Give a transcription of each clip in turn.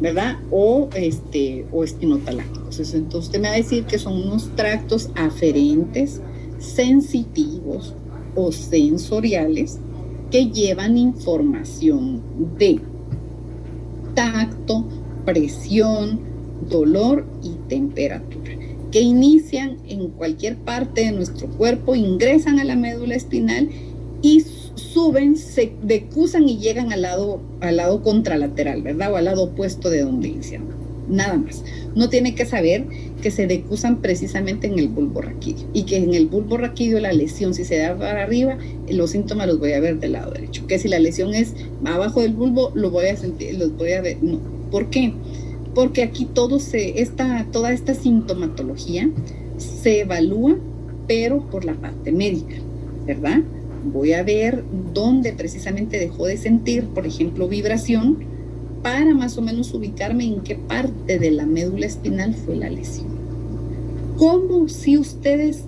¿verdad? O espinotalácticos. Entonces usted me va a decir que son unos tractos aferentes, sensitivos o sensoriales que llevan información de tacto, presión, dolor y temperatura, que inician en cualquier parte de nuestro cuerpo, ingresan a la médula espinal y suben, se decusan y llegan al lado contralateral, ¿verdad? O al lado opuesto de donde inician. Nada más. No tiene que saber que se decusan precisamente en el bulbo raquídeo y que en el bulbo raquídeo la lesión, si se da para arriba, los síntomas los voy a ver del lado derecho. Que si la lesión es abajo del bulbo, lo voy a sentir, los voy a ver. No. ¿Por qué? Porque aquí toda esta sintomatología se evalúa, pero por la parte médica, ¿verdad? Voy a ver dónde precisamente dejó de sentir, por ejemplo, vibración, para más o menos ubicarme en qué parte de la médula espinal fue la lesión. Como si ustedes,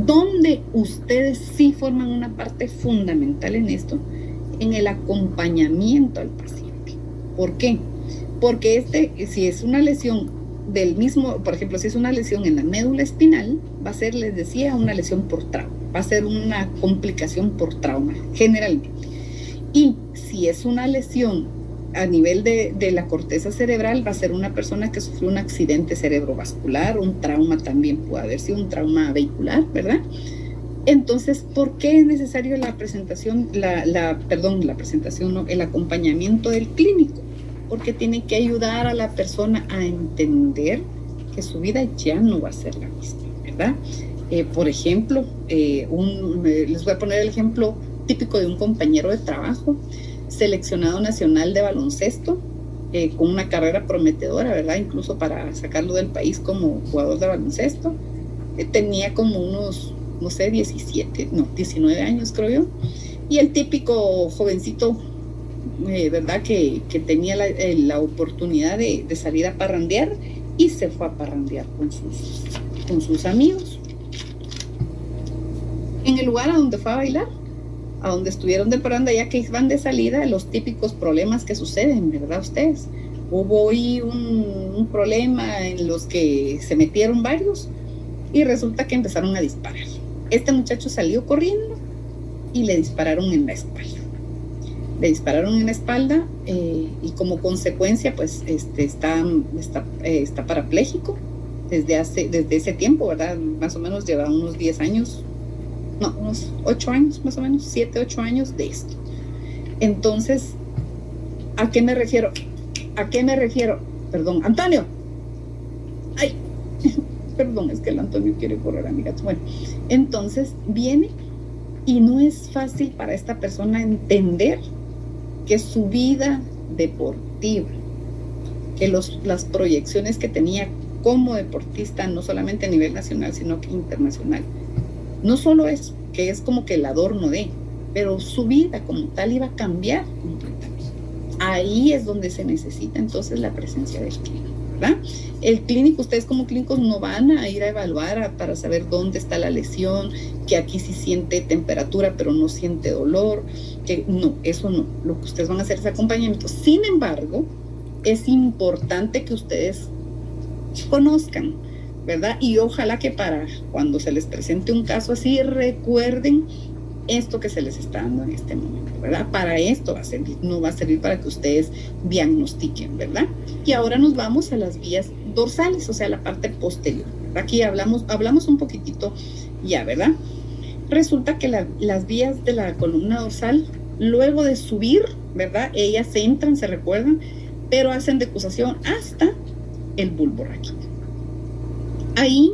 ¿dónde ustedes sí forman una parte fundamental en esto? En el acompañamiento al paciente. ¿Por qué? Porque si es una lesión del mismo, por ejemplo, si es una lesión en la médula espinal, va a ser, les decía, una lesión por trauma, va a ser una complicación por trauma, generalmente. Y si es una lesión a nivel de la corteza cerebral, va a ser una persona que sufrió un accidente cerebrovascular, un trauma también puede haber sido un trauma vehicular, ¿verdad? Entonces, ¿por qué es necesario la presentación, el acompañamiento del clínico? Porque tiene que ayudar a la persona a entender que su vida ya no va a ser la misma, ¿verdad? Por ejemplo, les voy a poner el ejemplo típico de un compañero de trabajo, seleccionado nacional de baloncesto, con una carrera prometedora, ¿verdad? Incluso para sacarlo del país como jugador de baloncesto. Tenía como unos, 19 años, creo yo. Y el típico jovencito, ¿verdad? Que tenía la oportunidad de salir a parrandear y se fue a parrandear con sus amigos. En el lugar a donde fue a bailar, a donde estuvieron de parranda, ya que van de salida, los típicos problemas que suceden, ¿verdad ustedes? Hubo ahí un problema en los que se metieron varios y resulta que empezaron a disparar. Este muchacho salió corriendo y le dispararon en la espalda. Le dispararon en la espalda y como consecuencia pues está parapléjico desde ese tiempo, ¿verdad? Más o menos lleva unos 10 años, unos 8 años más o menos, 7, 8 años de esto. Entonces, ¿a qué me refiero? Perdón, Antonio. Ay, perdón, es que el Antonio quiere correr a mi gato. Bueno, entonces viene y no es fácil para esta persona entender que su vida deportiva, que las proyecciones que tenía como deportista, no solamente a nivel nacional, sino que internacional, no solo eso, que es como que el adorno de, pero su vida como tal iba a cambiar completamente. Ahí es donde se necesita entonces la presencia del clínico, ¿verdad? El clínico, ustedes como clínicos no van a ir a evaluar para saber dónde está la lesión, que aquí sí siente temperatura pero no siente dolor, que no, eso no. Lo que ustedes van a hacer es acompañamiento. Sin embargo, es importante que ustedes conozcan, ¿verdad? Y ojalá que para cuando se les presente un caso así, recuerden esto que se les está dando en este momento, ¿verdad? Para esto va a servir, no va a servir para que ustedes diagnostiquen, ¿verdad? Y ahora nos vamos a las vías dorsales, o sea, la parte posterior. Aquí hablamos un poquitito ya, ¿verdad? Resulta que las vías de la columna dorsal, luego de subir, ¿verdad? Ellas se entran, se recuerdan, pero hacen decusación hasta el bulbo raquídeo. Ahí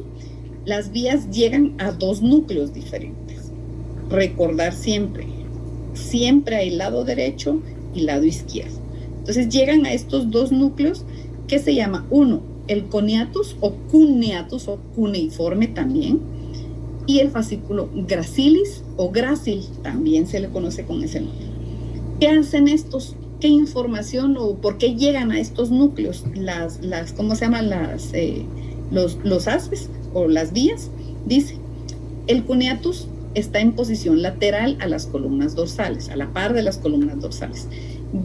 las vías llegan a dos núcleos diferentes. Recordar siempre hay lado derecho y lado izquierdo. Entonces llegan a estos dos núcleos que se llama uno, el coneatus o cuneiforme también, y el fascículo gracilis o grácil también se le conoce con ese nombre. ¿Qué hacen estos? ¿Qué información o por qué llegan a estos núcleos? ¿Cómo se llaman los haces o las vías? Dice, el cuneatus está en posición lateral a las columnas dorsales, a la par de las columnas dorsales.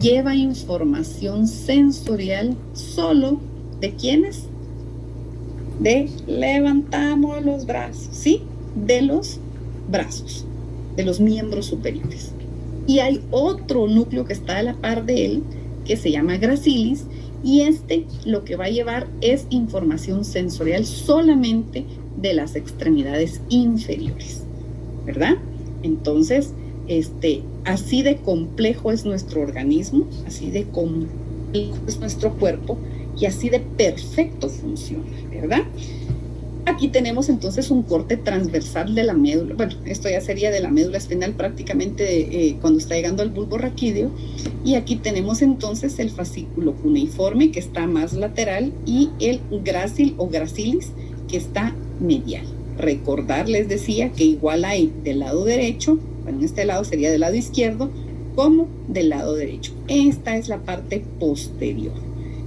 Lleva información sensorial solo de quiénes, de levantamos los brazos, ¿sí? De los brazos, de los miembros superiores. Y hay otro núcleo que está a la par de él, que se llama gracilis, y lo que va a llevar es información sensorial solamente de las extremidades inferiores, ¿verdad? Entonces, así de complejo es nuestro organismo, así de complejo es nuestro cuerpo, y así de perfecto funciona, ¿verdad? Aquí tenemos entonces un corte transversal de la médula. Bueno, esto ya sería de la médula espinal prácticamente cuando está llegando al bulbo raquídeo. Y aquí tenemos entonces el fascículo cuneiforme, que está más lateral, y el grácil o gracilis, que está medial. Recordar, les decía, que igual hay del lado derecho, bueno, en este lado sería del lado izquierdo, como del lado derecho. Esta es la parte posterior.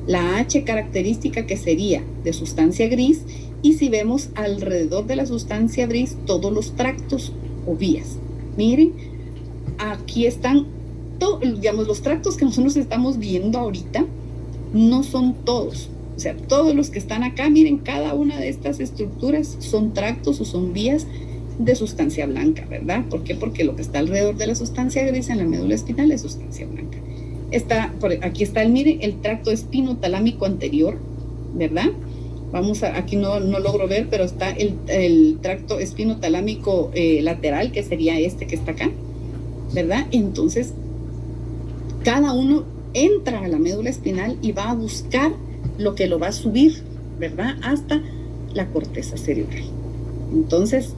La H característica, que sería de sustancia gris, y si vemos alrededor de la sustancia gris todos los tractos o vías. Miren, aquí están digamos, los tractos que nosotros estamos viendo ahorita, no son todos. O sea, todos los que están acá, miren, cada una de estas estructuras son tractos o son vías de sustancia blanca, ¿verdad? ¿Por qué? Porque lo que está alrededor de la sustancia gris en la médula espinal es sustancia blanca. Aquí está, miren, el tracto espinotalámico anterior, ¿verdad? Aquí no logro ver, pero está el tracto espinotalámico lateral, que sería que está acá, ¿verdad? Entonces, cada uno entra a la médula espinal y va a buscar lo que lo va a subir, ¿verdad? Hasta la corteza cerebral. Entonces,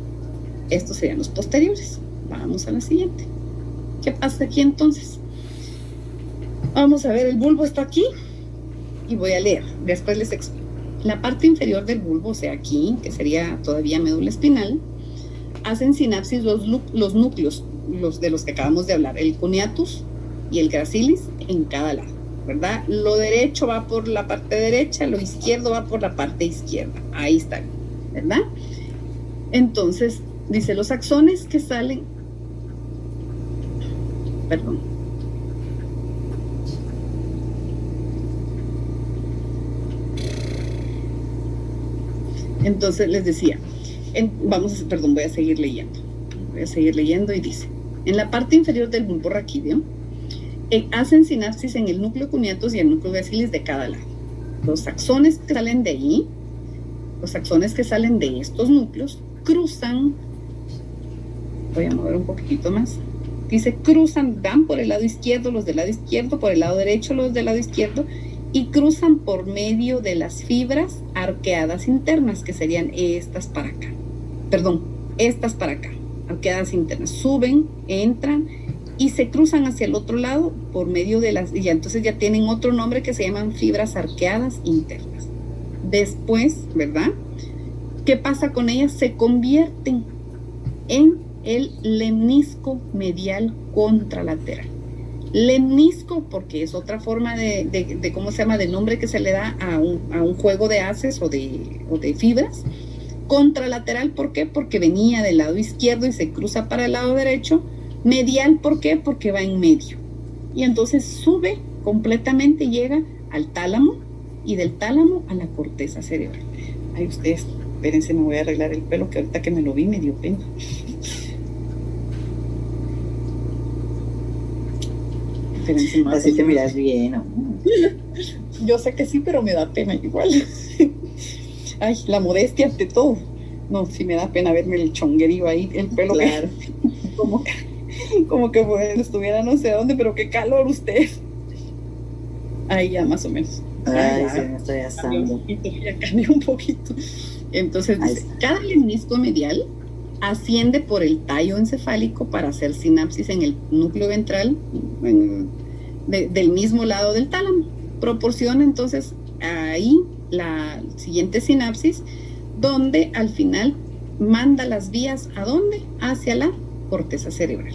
estos serían los posteriores. Vamos a la siguiente. ¿Qué pasa aquí entonces? Vamos a ver, el bulbo está aquí y voy a leer, después les explico. La parte inferior del bulbo, o sea aquí, que sería todavía médula espinal, hacen sinapsis los núcleos, los de los que acabamos de hablar, el cuneatus y el gracilis en cada lado, ¿verdad? Lo derecho va por la parte derecha, lo izquierdo va por la parte izquierda. Ahí está, ¿verdad? Entonces, dice, los axones que salen... Perdón. Entonces les decía, voy a seguir leyendo y dice, en la parte inferior del bulbo raquídeo hacen sinapsis en el núcleo cuneatus y el núcleo gracilis de cada lado. Los axones que salen de ahí, los axones que salen de estos núcleos, cruzan, voy a mover un poquitito más, dice van por el lado izquierdo, los del lado izquierdo, por el lado derecho, los del lado izquierdo, y cruzan por medio de las fibras arqueadas internas, que serían estas para acá. Estas para acá, arqueadas internas. Suben, entran y se cruzan hacia el otro lado por medio de y entonces ya tienen otro nombre que se llaman fibras arqueadas internas. Después, ¿verdad? ¿Qué pasa con ellas? Se convierten en el lemnisco medial contralateral. Lemnisco, porque es otra forma de ¿cómo se llama?, de nombre que se le da a un juego de haces o de fibras. Contralateral, ¿por qué? Porque venía del lado izquierdo y se cruza para el lado derecho. Medial, ¿por qué? Porque va en medio. Y entonces sube completamente, llega al tálamo, y del tálamo a la corteza cerebral. Ay, ustedes, espérense, me voy a arreglar el pelo, que ahorita que me lo vi me dio pena. Así te miras bien, ¿no? Yo sé que sí, pero me da pena igual. Ay, la modestia ante todo. No, sí me da pena verme el chonguerío ahí, el pelo. Claro. Como que estuviera no sé dónde, pero qué calor usted. Ahí ya más o menos. Ay, sí, me estoy asando. Ya cambié un poquito. Entonces dice, cada lemnisco medial asciende por el tallo encefálico para hacer sinapsis en el núcleo ventral del mismo lado del tálamo. Proporciona entonces ahí la siguiente sinapsis, donde al final manda las vías ¿a dónde? Hacia la corteza cerebral.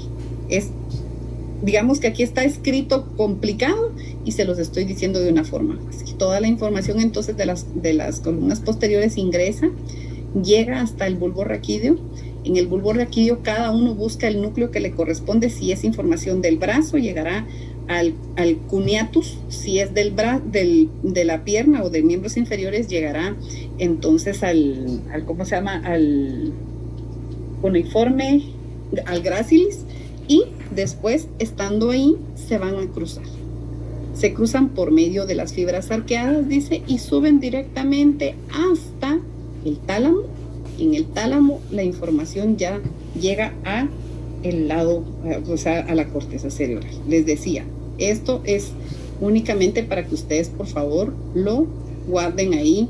Digamos que aquí está escrito complicado y se los estoy diciendo de una forma fácil. Toda la información entonces de las columnas posteriores ingresa, llega hasta el bulbo raquídeo. En el bulbo raquídeo cada uno busca el núcleo que le corresponde. Si es información del brazo, llegará al cuneatus. Si es de la pierna o de miembros inferiores, llegará entonces al ¿cómo se llama? Al cuneiforme, al gracilis, y después, estando ahí, se van a cruzar. Se cruzan por medio de las fibras arqueadas, dice, y suben directamente hasta el tálamo. En el tálamo la información ya llega a el lado, o sea, a la corteza cerebral. Les decía, esto es únicamente para que ustedes, por favor, lo guarden ahí.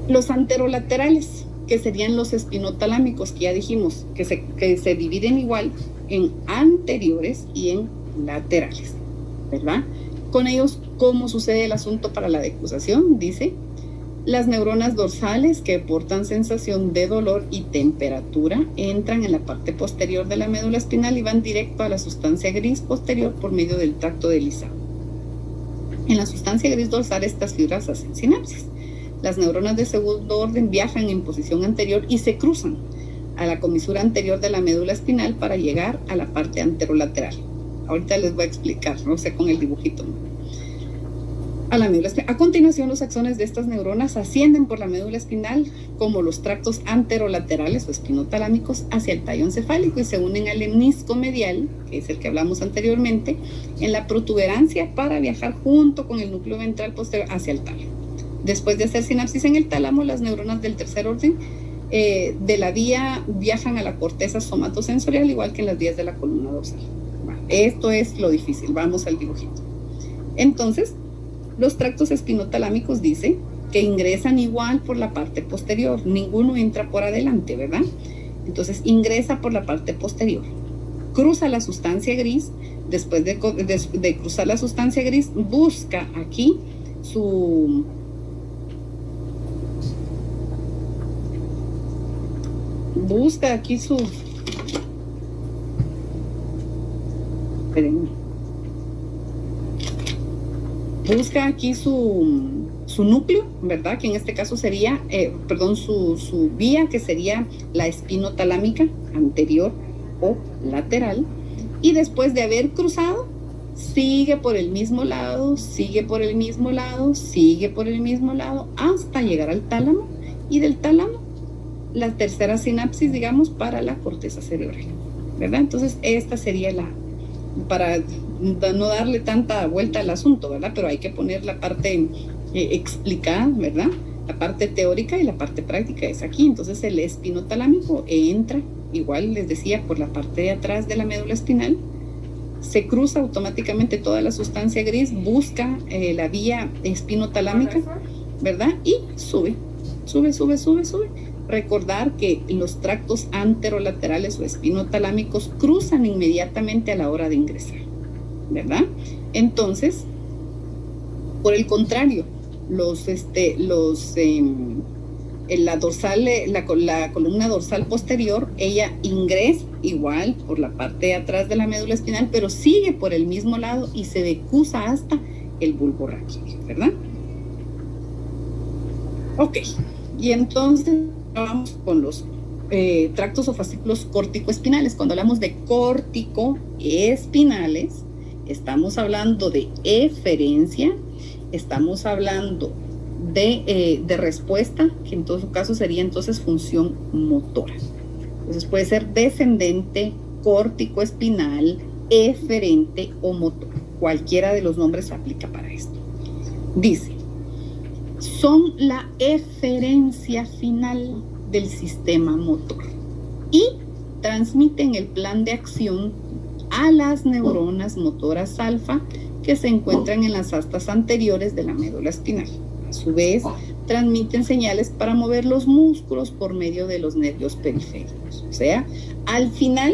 Los anterolaterales, que serían los espinotalámicos, que ya dijimos que se dividen igual en anteriores y en laterales, ¿verdad? Con ellos, ¿cómo sucede el asunto para la decusación? Dice, las neuronas dorsales que aportan sensación de dolor y temperatura entran en la parte posterior de la médula espinal y van directo a la sustancia gris posterior por medio del tracto delisado. En la sustancia gris dorsal estas fibras hacen sinapsis. Las neuronas de segundo orden viajan en posición anterior y se cruzan a la comisura anterior de la médula espinal para llegar a la parte anterolateral. Ahorita les voy a explicar, no sé, con el dibujito. A la médula espinal. A continuación, los axones de estas neuronas ascienden por la médula espinal como los tractos anterolaterales o espinotalámicos hacia el tallo encefálico y se unen al lemnisco medial, que es el que hablamos anteriormente, en la protuberancia para viajar junto con el núcleo ventral posterior hacia el tálamo. Después de hacer sinapsis en el tálamo, las neuronas del tercer orden de la vía viajan a la corteza somatosensorial, igual que en las vías de la columna dorsal. Bueno, esto es lo difícil, vamos al dibujito. Entonces, los tractos espinotalámicos dice que ingresan igual por la parte posterior, ninguno entra por adelante, ¿verdad? Entonces, ingresa por la parte posterior, cruza la sustancia gris, después de cruzar la sustancia gris, busca aquí su núcleo, ¿verdad? Que en este caso sería, su vía, que sería la espinotalámica anterior o lateral, y después de haber cruzado, sigue por el mismo lado, sigue por el mismo lado, sigue por el mismo lado, hasta llegar al tálamo, y del tálamo, la tercera sinapsis, digamos, para la corteza cerebral, ¿verdad? Entonces, esta sería para no darle tanta vuelta al asunto, ¿verdad? Pero hay que poner la parte explicada, ¿verdad? La parte teórica y la parte práctica es aquí. Entonces, el espinotalámico entra, igual les decía, por la parte de atrás de la médula espinal, se cruza automáticamente toda la sustancia gris, busca la vía espinotalámica, ¿verdad? Y sube. Recordar que los tractos anterolaterales o espinotalámicos cruzan inmediatamente a la hora de ingresar, ¿verdad? Entonces, por el contrario, la columna dorsal posterior, ella ingresa igual por la parte de atrás de la médula espinal, pero sigue por el mismo lado y se decusa hasta el bulbo raquídeo, ¿verdad? Ok, y entonces vamos con los tractos o fascículos córtico-espinales. Cuando hablamos de córtico-espinales, estamos hablando de eferencia, estamos hablando de respuesta, que en todo caso sería entonces función motora. Entonces puede ser descendente, córtico-espinal, eferente o motor. Cualquiera de los nombres se aplica para esto. Dice, son la eferencia final del sistema motor y transmiten el plan de acción a las neuronas motoras alfa que se encuentran en las astas anteriores de la médula espinal. A su vez, transmiten señales para mover los músculos por medio de los nervios periféricos. O sea, al final,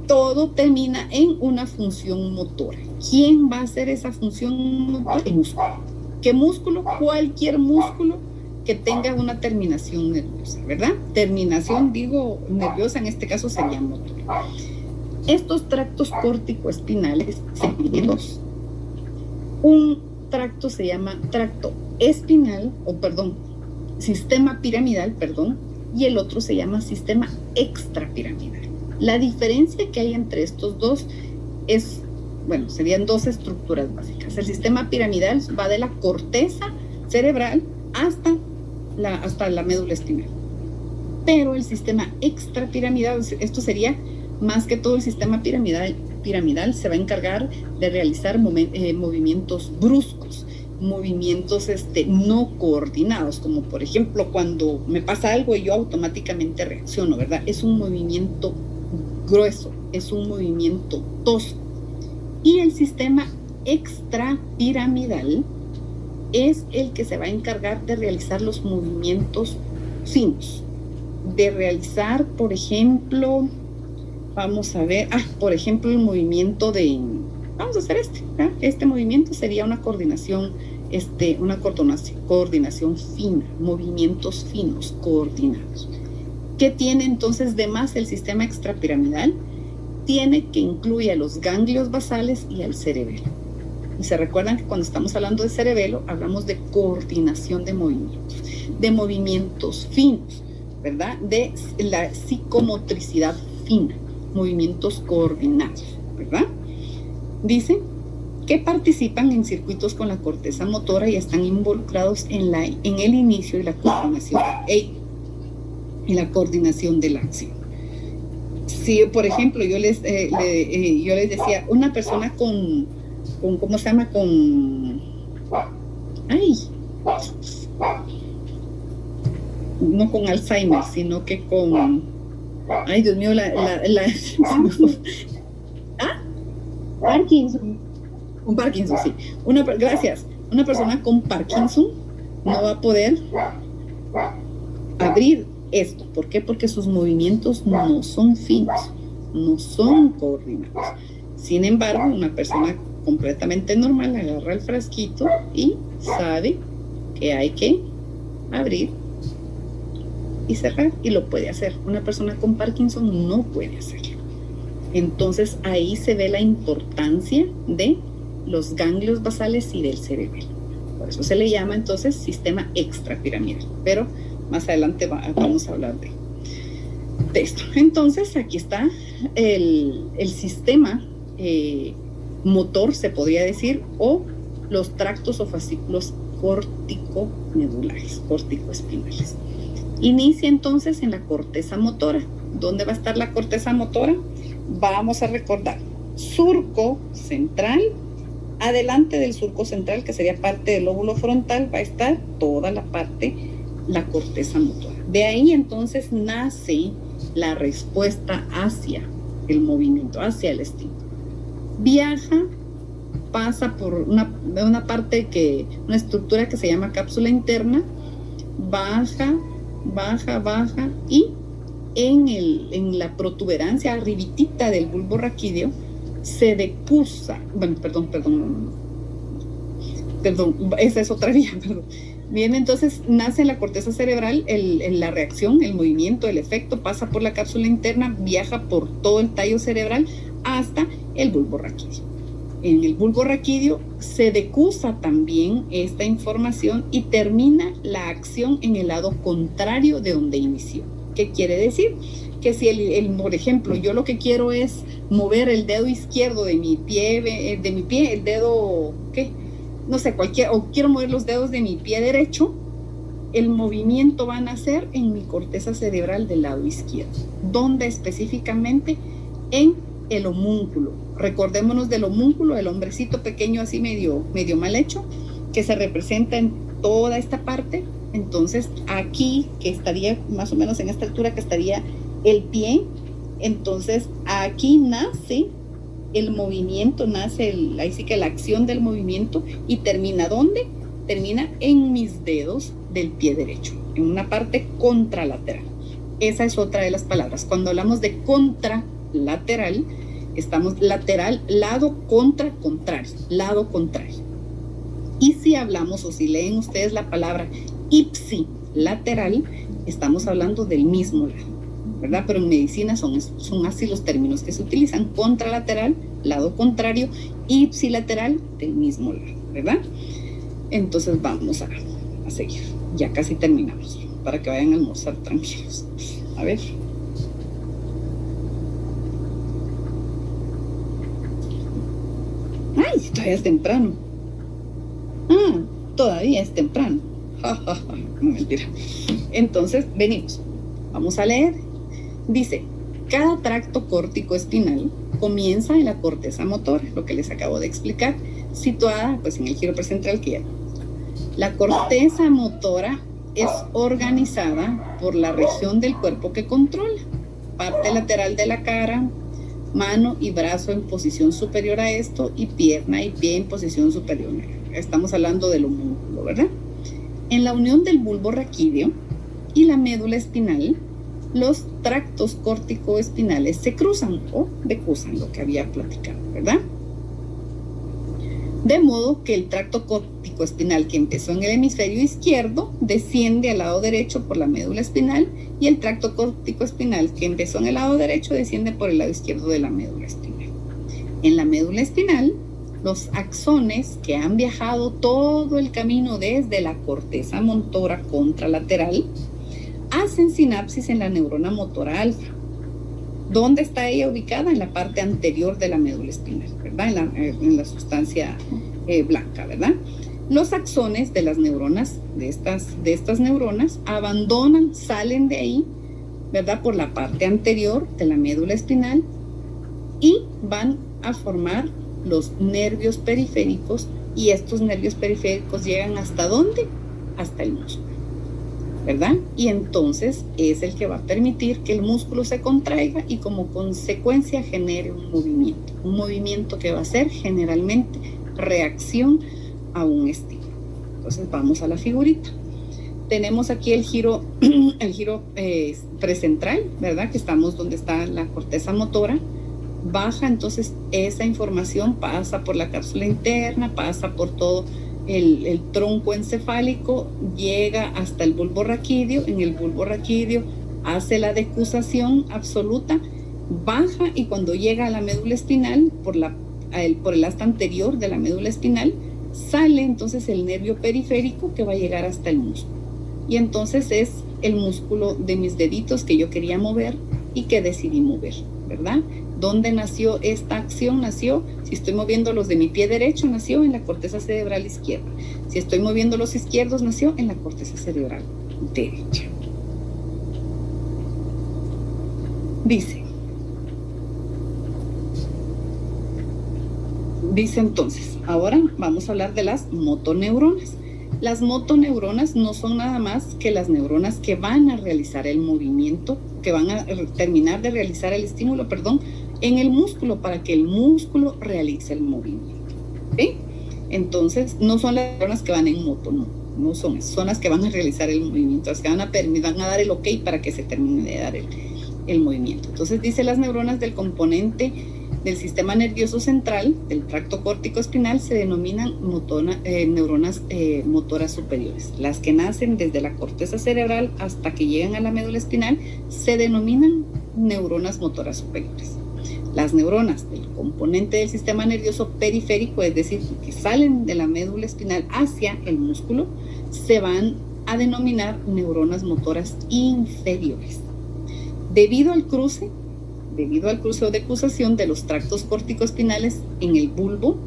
todo termina en una función motora. ¿Quién va a hacer esa función motora? El músculo. ¿Qué músculo? Cualquier músculo que tenga una terminación nerviosa, ¿verdad? Terminación, digo, nerviosa, en este caso sería motor. Estos tractos córtico-espinales se dividen en dos. Un tracto se llama tracto espinal, sistema piramidal, y el otro se llama sistema extrapiramidal. La diferencia que hay entre estos dos es, bueno, serían dos estructuras básicas. El sistema piramidal va de la corteza cerebral hasta la médula espinal. Pero el sistema extrapiramidal, esto sería más que todo el sistema piramidal se va a encargar de realizar movimientos bruscos, movimientos no coordinados, como por ejemplo cuando me pasa algo y yo automáticamente reacciono, ¿verdad? Es un movimiento grueso, es un movimiento tosco. Y el sistema extrapiramidal es el que se va a encargar de realizar los movimientos finos, de realizar, por ejemplo, vamos a ver, por ejemplo, el movimiento vamos a hacer este movimiento sería una coordinación fina, movimientos finos, coordinados. ¿Qué tiene entonces de más el sistema extrapiramidal? Tiene que incluir a los ganglios basales y al cerebelo. Y se recuerdan que cuando estamos hablando de cerebelo, hablamos de coordinación de movimientos finos, ¿verdad? De la psicomotricidad fina, movimientos coordinados, ¿verdad? Dice que participan en circuitos con la corteza motora y están involucrados en el inicio y la coordinación de la acción. Si, por ejemplo, yo les decía, una persona con ¿cómo se llama? No con Alzheimer, sino que con, Dios mío, Parkinson. Un Parkinson, sí. Gracias. Una persona con Parkinson no va a poder abrir esto. ¿Por qué? Porque sus movimientos no son finos, no son coordinados. Sin embargo, una persona completamente normal agarra el frasquito y sabe que hay que abrir y cerrar, y lo puede hacer. Una persona con Parkinson no puede hacerlo. Entonces ahí se ve la importancia de los ganglios basales y del cerebelo. Por eso se le llama entonces sistema extrapiramidal, pero más adelante vamos a hablar de esto. Entonces aquí está el sistema motor, se podría decir, o los tractos o fascículos corticomedulares, corticoespinales. Inicia entonces en la corteza motora. ¿Dónde va a estar la corteza motora? Vamos a recordar, surco central. Adelante del surco central, que sería parte del lóbulo frontal, va a estar toda la corteza motora. De ahí entonces nace la respuesta hacia el movimiento, hacia el estímulo. Viaja, pasa por una estructura que se llama cápsula interna, baja y en la protuberancia arribitita del bulbo raquídeo se decusa, esa es otra vía, perdón. Bien, entonces nace en la corteza cerebral la reacción, el movimiento, el efecto, pasa por la cápsula interna, viaja por todo el tallo cerebral hasta el bulbo raquídeo. En el bulbo raquídeo se decusa también esta información y termina la acción en el lado contrario de donde inició. ¿Qué quiere decir? Que si por ejemplo, yo lo que quiero es mover el dedo izquierdo de mi pie, el dedo, no sé, o quiero mover los dedos de mi pie derecho, el movimiento va a nacer en mi corteza cerebral del lado izquierdo. ¿Dónde específicamente? En el homúnculo. Recordémonos del homúnculo, el hombrecito pequeño así medio mal hecho, que se representa en toda esta parte. Entonces aquí, que estaría más o menos en esta altura, que estaría el pie, entonces aquí nace el movimiento, ahí sí que la acción del movimiento, y termina ¿dónde? Termina en mis dedos del pie derecho, en una parte contralateral. Esa es otra de las palabras. Cuando hablamos de contralateral, estamos lateral, lado contra contrario, lado contrario. Y si hablamos o si leen ustedes la palabra ipsilateral, estamos hablando del mismo lado, ¿verdad? Pero en medicina son así los términos que se utilizan: contralateral, lado contrario; ipsilateral, del mismo lado, ¿verdad? Entonces vamos a seguir, ya casi terminamos. para que vayan a almorzar tranquilos. A ver. Ay, todavía es temprano. Todavía es temprano. No, mentira. Entonces, venimos. Vamos a leer. Dice, cada tracto córtico espinal comienza en la corteza motora, lo que les acabo de explicar, situada pues en el giro prefrontal que ya. La corteza motora es organizada por la región del cuerpo que controla, parte lateral de la cara, mano y brazo en posición superior a esto, y pierna y pie en posición superior. Estamos hablando del homúnculo, ¿verdad? En la unión del bulbo raquídeo y la médula espinal, los tractos córtico-espinales se cruzan o decusan, lo que había platicado, ¿verdad? De modo que el tracto córtico-espinal que empezó en el hemisferio izquierdo desciende al lado derecho por la médula espinal, y el tracto córtico-espinal que empezó en el lado derecho desciende por el lado izquierdo de la médula espinal. En la médula espinal, los axones que han viajado todo el camino desde la corteza motora contralateral hacen sinapsis en la neurona motora alfa. ¿Dónde está ella ubicada? En la parte anterior de la médula espinal, ¿verdad? En la sustancia blanca, ¿verdad? Los axones de las neuronas, de estas neuronas, salen de ahí, ¿verdad? Por la parte anterior de la médula espinal y van a formar los nervios periféricos, y estos nervios periféricos llegan ¿hasta dónde? Hasta el músculo, ¿verdad? Y entonces es el que va a permitir que el músculo se contraiga y como consecuencia genere un movimiento que va a ser generalmente reacción a un estímulo. Entonces vamos a la figurita. Tenemos aquí el giro precentral, ¿verdad? Que estamos donde está la corteza motora. Baja, entonces esa información pasa por la cápsula interna, pasa por todo el tronco encefálico, llega hasta el bulbo raquídeo. En el bulbo raquídeo hace la decusación absoluta, baja, y cuando llega a la médula espinal, por el asta anterior de la médula espinal, sale entonces el nervio periférico que va a llegar hasta el músculo. Y entonces es el músculo de mis deditos que yo quería mover y que decidí mover, ¿verdad? ¿Dónde nació esta acción? Si estoy moviendo los de mi pie derecho, nació en la corteza cerebral izquierda. Si estoy moviendo los izquierdos, nació en la corteza cerebral derecha. Dice entonces, ahora vamos a hablar de las motoneuronas. Las motoneuronas no son nada más que las neuronas que van a realizar el movimiento, que van a terminar de realizar el estímulo, en el músculo, para que el músculo realice el movimiento. ¿Sí? Entonces, no son las neuronas que van en moto, no son las que van a realizar el movimiento, las que van a dar el ok para que se termine de dar el movimiento. Entonces, dice, las neuronas del componente del sistema nervioso central, del tracto córtico espinal, se denominan neuronas motoras superiores. Las que nacen desde la corteza cerebral hasta que llegan a la médula espinal se denominan neuronas motoras superiores. Las neuronas del componente del sistema nervioso periférico, es decir, que salen de la médula espinal hacia el músculo, se van a denominar neuronas motoras inferiores. Debido al cruce o decusación de los tractos córtico-espinales en el bulbo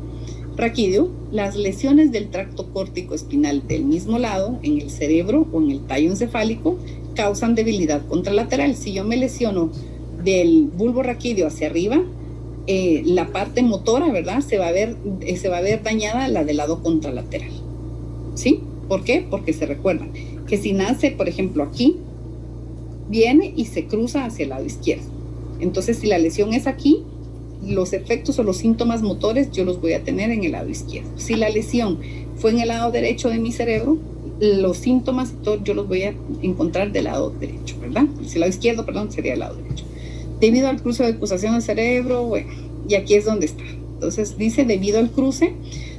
raquídeo, las lesiones del tracto córtico-espinal del mismo lado, en el cerebro o en el tallo encefálico, causan debilidad contralateral. Si yo me lesiono del bulbo raquídeo hacia arriba, la parte motora, ¿verdad? Se va a ver dañada la del lado contralateral. ¿Sí? ¿Por qué? Porque se recuerda que si nace, por ejemplo, aquí, viene y se cruza hacia el lado izquierdo. Entonces, si la lesión es aquí, los efectos o los síntomas motores yo los voy a tener en el lado izquierdo. Si la lesión fue en el lado derecho de mi cerebro, los síntomas yo los voy a encontrar del lado derecho, ¿verdad? Si el lado izquierdo, sería el lado derecho. Debido al cruce de decusación del cerebro, bueno, y aquí es donde está. Entonces dice, debido al cruce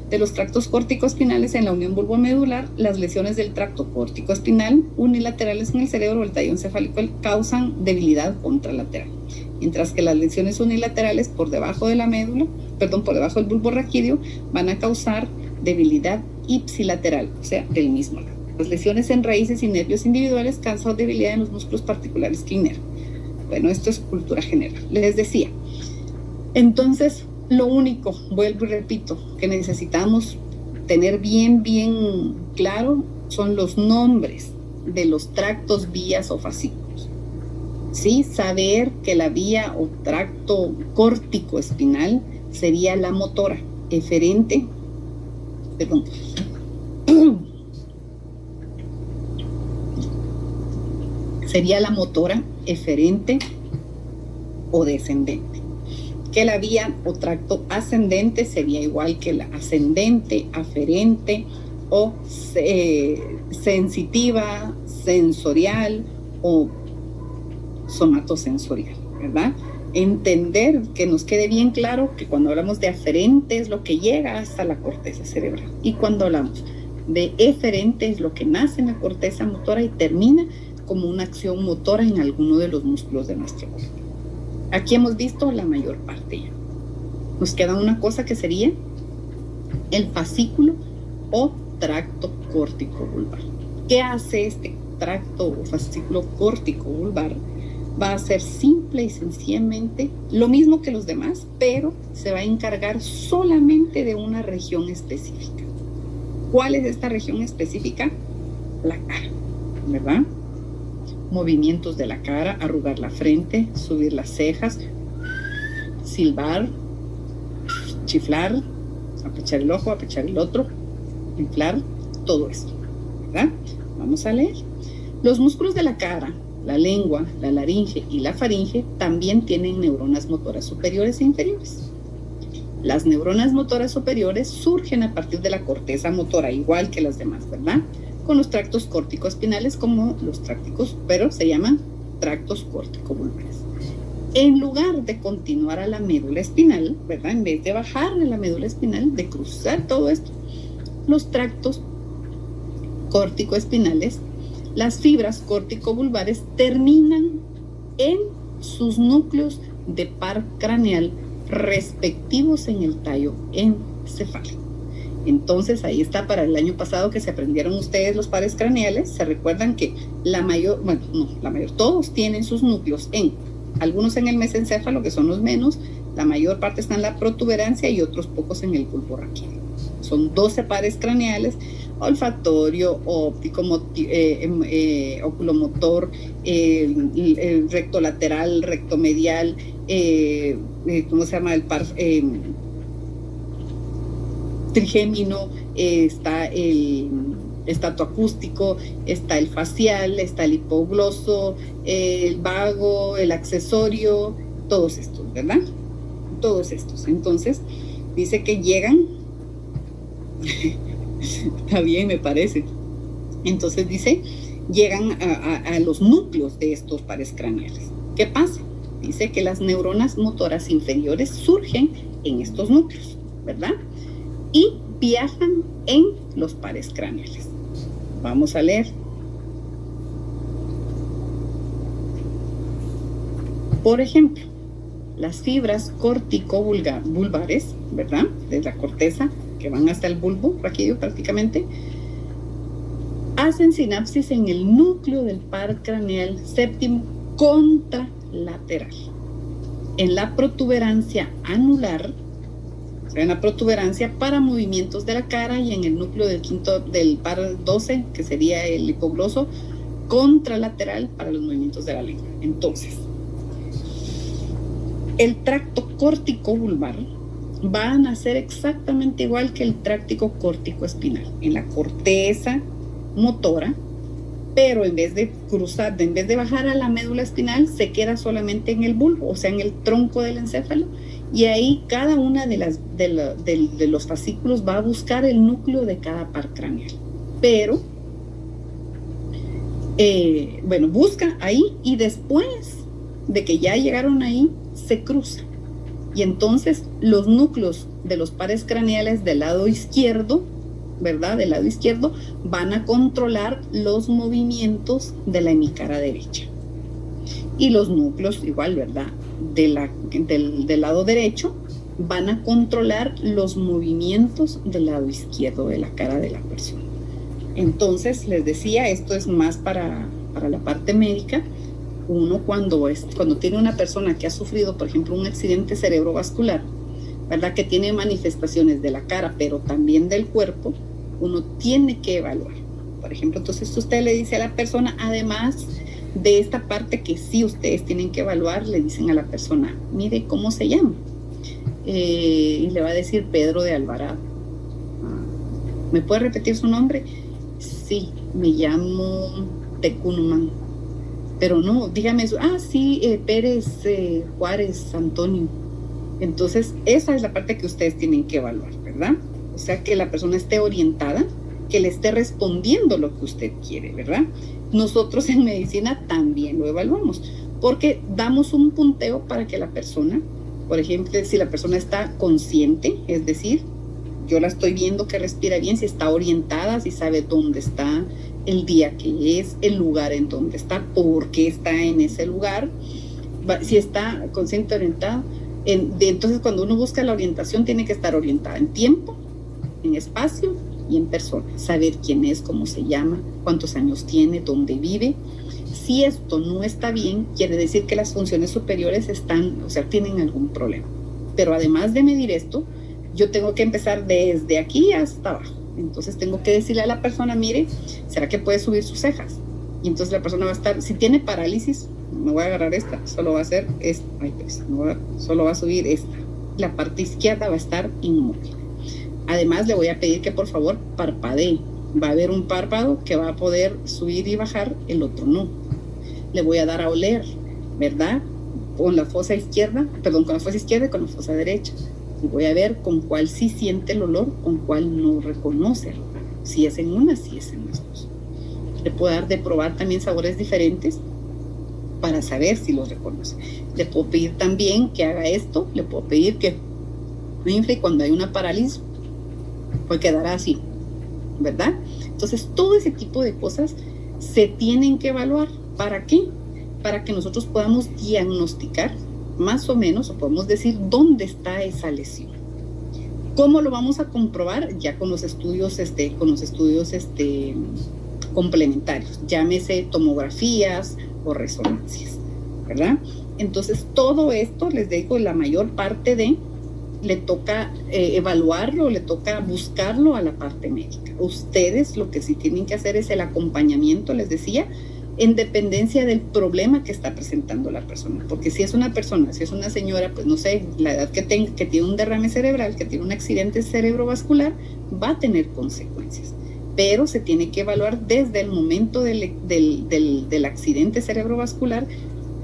de los tractos córtico-espinales en la unión bulbomedular, las lesiones del tracto córtico-espinal unilaterales en el cerebro o el tallo encefálico causan debilidad contralateral, mientras que las lesiones unilaterales por debajo de la médula, por debajo del bulbo raquídeo, van a causar debilidad ipsilateral, o sea, del mismo lado. Las lesiones en raíces y nervios individuales causan debilidad en los músculos particulares que inervan. Bueno, esto es cultura general. Les decía, entonces, lo único, vuelvo y repito, que necesitamos tener bien claro son los nombres de los tractos, vías o fascículos. ¿Sí? Saber que la vía o tracto córtico espinal sería la motora, eferente, perdón, sería la motora eferente o descendente. Que la vía o tracto ascendente sería igual que la ascendente, aferente o sensitiva, sensorial o somatosensorial, ¿verdad? Entender, que nos quede bien claro que cuando hablamos de aferente es lo que llega hasta la corteza cerebral, y cuando hablamos de eferente es lo que nace en la corteza motora y termina como una acción motora en alguno de los músculos de nuestro cuerpo. Aquí hemos visto la mayor parte ya. Nos queda una cosa que sería el fascículo o tracto córtico vulvar. ¿Qué hace este tracto o fascículo córtico vulvar? Va a ser simple y sencillamente lo mismo que los demás, pero se va a encargar solamente de una región específica. ¿Cuál es esta región específica? La cara, ¿verdad? Movimientos de la cara, arrugar la frente, subir las cejas, silbar, chiflar, apechar el ojo, apechar el otro, inflar, todo esto, ¿verdad? Vamos a leer. Los músculos de la cara, la lengua, la laringe y la faringe también tienen neuronas motoras superiores e inferiores. Las neuronas motoras superiores surgen a partir de la corteza motora, igual que las demás, ¿verdad? Con los tractos córtico-espinales como los trácticos, pero se llaman tractos córtico-vulvares. En lugar de continuar a la médula espinal, ¿verdad? En vez de bajar a la médula espinal, de cruzar todo esto, los tractos córtico-espinales, las fibras córtico-vulvares terminan en sus núcleos de par craneal respectivos en el tallo encefálico. Entonces ahí está para el año pasado que se aprendieron ustedes los pares craneales. Se recuerdan que todos tienen sus núcleos algunos en el mesencéfalo, que son los menos, la mayor parte está en la protuberancia y otros pocos en el bulbo raquídeo. Son 12 pares craneales: olfatorio, óptico, oculomotor, recto lateral, recto medial, ¿cómo se llama? El par trigémino, está el estatoacústico, está el facial, está el hipogloso, el vago, el accesorio, todos estos, ¿verdad? Todos estos. Entonces, dice que llegan, está bien, me parece. Entonces dice, llegan a los núcleos de estos pares craneales. ¿Qué pasa? Dice que las neuronas motoras inferiores surgen en estos núcleos, ¿verdad? Y viajan en los pares craneales. Vamos a leer. Por ejemplo, las fibras córtico-vulvares, ¿verdad? De la corteza, que van hasta el bulbo raquídeo prácticamente, hacen sinapsis en el núcleo del par craneal séptimo contralateral, en la protuberancia anular, en la protuberancia para movimientos de la cara, y en el núcleo del par 12, que sería el hipogloso, contralateral para los movimientos de la lengua. Entonces, el tracto córtico vulvar va a nacer exactamente igual que el tracto córtico espinal, en la corteza motora, pero en vez de bajar a la médula espinal, se queda solamente en el bulbo, o sea, en el tronco del encéfalo. Y ahí cada una de los fascículos va a buscar el núcleo de cada par craneal. Pero, busca ahí, y después de que ya llegaron ahí, se cruza. Y entonces los núcleos de los pares craneales del lado izquierdo, ¿verdad? Del lado izquierdo, van a controlar los movimientos de la hemicara derecha. Y los núcleos, igual, ¿verdad? Del lado derecho, van a controlar los movimientos del lado izquierdo de la cara de la persona. Entonces, les decía, esto es más para la parte médica. Uno cuando tiene una persona que ha sufrido, por ejemplo, un accidente cerebrovascular, ¿verdad? Que tiene manifestaciones de la cara, pero también del cuerpo, uno tiene que evaluar. Por ejemplo, entonces usted le dice a la persona, además de esta parte que sí ustedes tienen que evaluar, le dicen a la persona, mire, ¿cómo se llama? Y le va a decir Pedro de Alvarado. ¿Me puede repetir su nombre? Sí, me llamo Tecunumán. Pero no, dígame eso. Sí, Pérez Juárez Antonio. Entonces, esa es la parte que ustedes tienen que evaluar, ¿verdad? O sea, que la persona esté orientada, que le esté respondiendo lo que usted quiere, ¿verdad? Nosotros en medicina también lo evaluamos, porque damos un punteo para que la persona, por ejemplo, si la persona está consciente, es decir, yo la estoy viendo que respira bien, si está orientada, si sabe dónde está, el día que es, el lugar en donde está, por qué está en ese lugar, si está consciente, orientada. Entonces, cuando uno busca la orientación, tiene que estar orientada en tiempo, en espacio y en persona. Saber quién es, cómo se llama, cuántos años tiene, dónde vive. Si esto no está bien, quiere decir que las funciones superiores tienen algún problema. Pero además de medir esto, yo tengo que empezar desde aquí hasta abajo. Entonces tengo que decirle a la persona, mire, ¿será que puede subir sus cejas? Y entonces la persona va a estar, si tiene parálisis, me voy a agarrar esta, solo va a hacer esta, solo va a subir esta. La parte izquierda va a estar inmóvil. Además le voy a pedir que por favor parpadee. Va a haber un párpado que va a poder subir y bajar, el otro no. Le voy a dar a oler, ¿verdad? Con la fosa izquierda y con la fosa derecha. Y voy a ver con cuál sí siente el olor, con cuál no reconoce el olor. Si es en una, si es en las dos. Le puedo dar de probar también sabores diferentes para saber si los reconoce. Le puedo pedir también que haga esto, le puedo pedir que infle, y cuando hay una parálisis, pues quedará así, ¿verdad? Entonces, todo ese tipo de cosas se tienen que evaluar. ¿Para qué? Para que nosotros podamos diagnosticar más o menos, o podemos decir dónde está esa lesión. ¿Cómo lo vamos a comprobar? Ya con los estudios, complementarios, llámese tomografías o resonancias, ¿verdad? Entonces, todo esto, les digo, la mayor parte le toca evaluarlo, le toca buscarlo a la parte médica. Ustedes lo que sí tienen que hacer es el acompañamiento, les decía, en dependencia del problema que está presentando la persona. Porque si es una señora, pues no sé, la edad que tenga, que tiene un derrame cerebral, que tiene un accidente cerebrovascular, va a tener consecuencias. Pero se tiene que evaluar desde el momento del accidente cerebrovascular,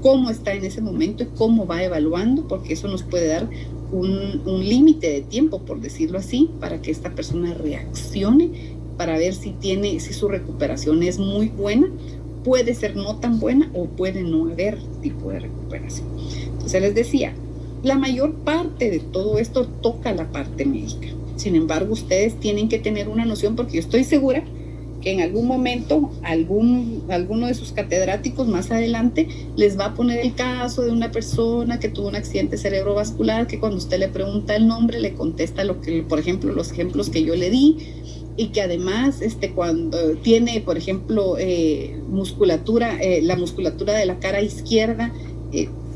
cómo está en ese momento y cómo va evaluando, porque eso nos puede dar un límite de tiempo, por decirlo así, para que esta persona reaccione, para ver si su recuperación es muy buena, puede ser no tan buena o puede no haber tipo de recuperación. Entonces les decía, la mayor parte de todo esto toca la parte médica. Sin embargo, ustedes tienen que tener una noción, porque yo estoy segura que en algún momento alguno de sus catedráticos más adelante les va a poner el caso de una persona que tuvo un accidente cerebrovascular, que cuando usted le pregunta el nombre le contesta por ejemplo, los ejemplos que yo le di, y que además cuando tiene, por ejemplo, la musculatura de la cara izquierda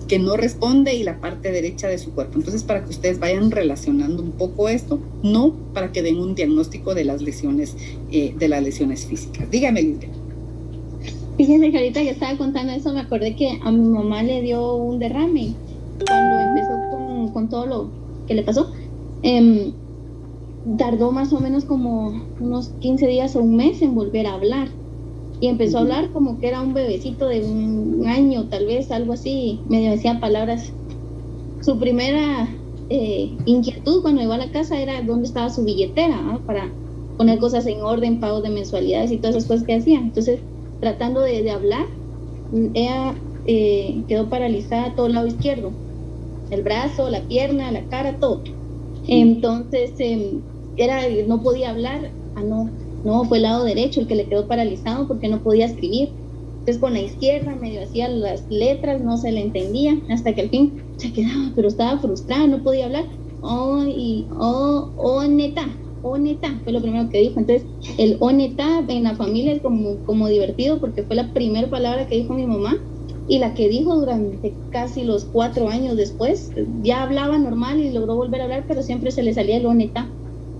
que no responde, y la parte derecha de su cuerpo. Entonces, para que ustedes vayan relacionando un poco esto, no para que den un diagnóstico de las lesiones físicas. Dígame, Lidia. Fíjense que ahorita que estaba contando eso, me acordé que a mi mamá le dio un derrame cuando empezó con todo lo que le pasó. Tardó más o menos como unos 15 días o un mes en volver a hablar, y empezó a hablar como que era un bebecito de un año, tal vez, algo así, medio decía palabras. Su primera inquietud cuando llegó a la casa era dónde estaba su billetera, ¿no? Para poner cosas en orden, pagos de mensualidades y todas esas cosas que hacía. Entonces, tratando de hablar, ella quedó paralizada todo el lado izquierdo, el brazo, la pierna, la cara, todo. Entonces no podía hablar. No, fue el lado derecho el que le quedó paralizado, porque no podía escribir. Entonces con la izquierda medio hacía las letras, no se le entendía, hasta que al fin se quedaba, pero estaba frustrada, no podía hablar. Neta, Oneta, fue lo primero que dijo. Entonces, el Oneta en la familia es como divertido porque fue la primera palabra que dijo mi mamá y la que dijo durante casi los 4 años después. Ya hablaba normal y logró volver a hablar, pero siempre se le salía el Oneta.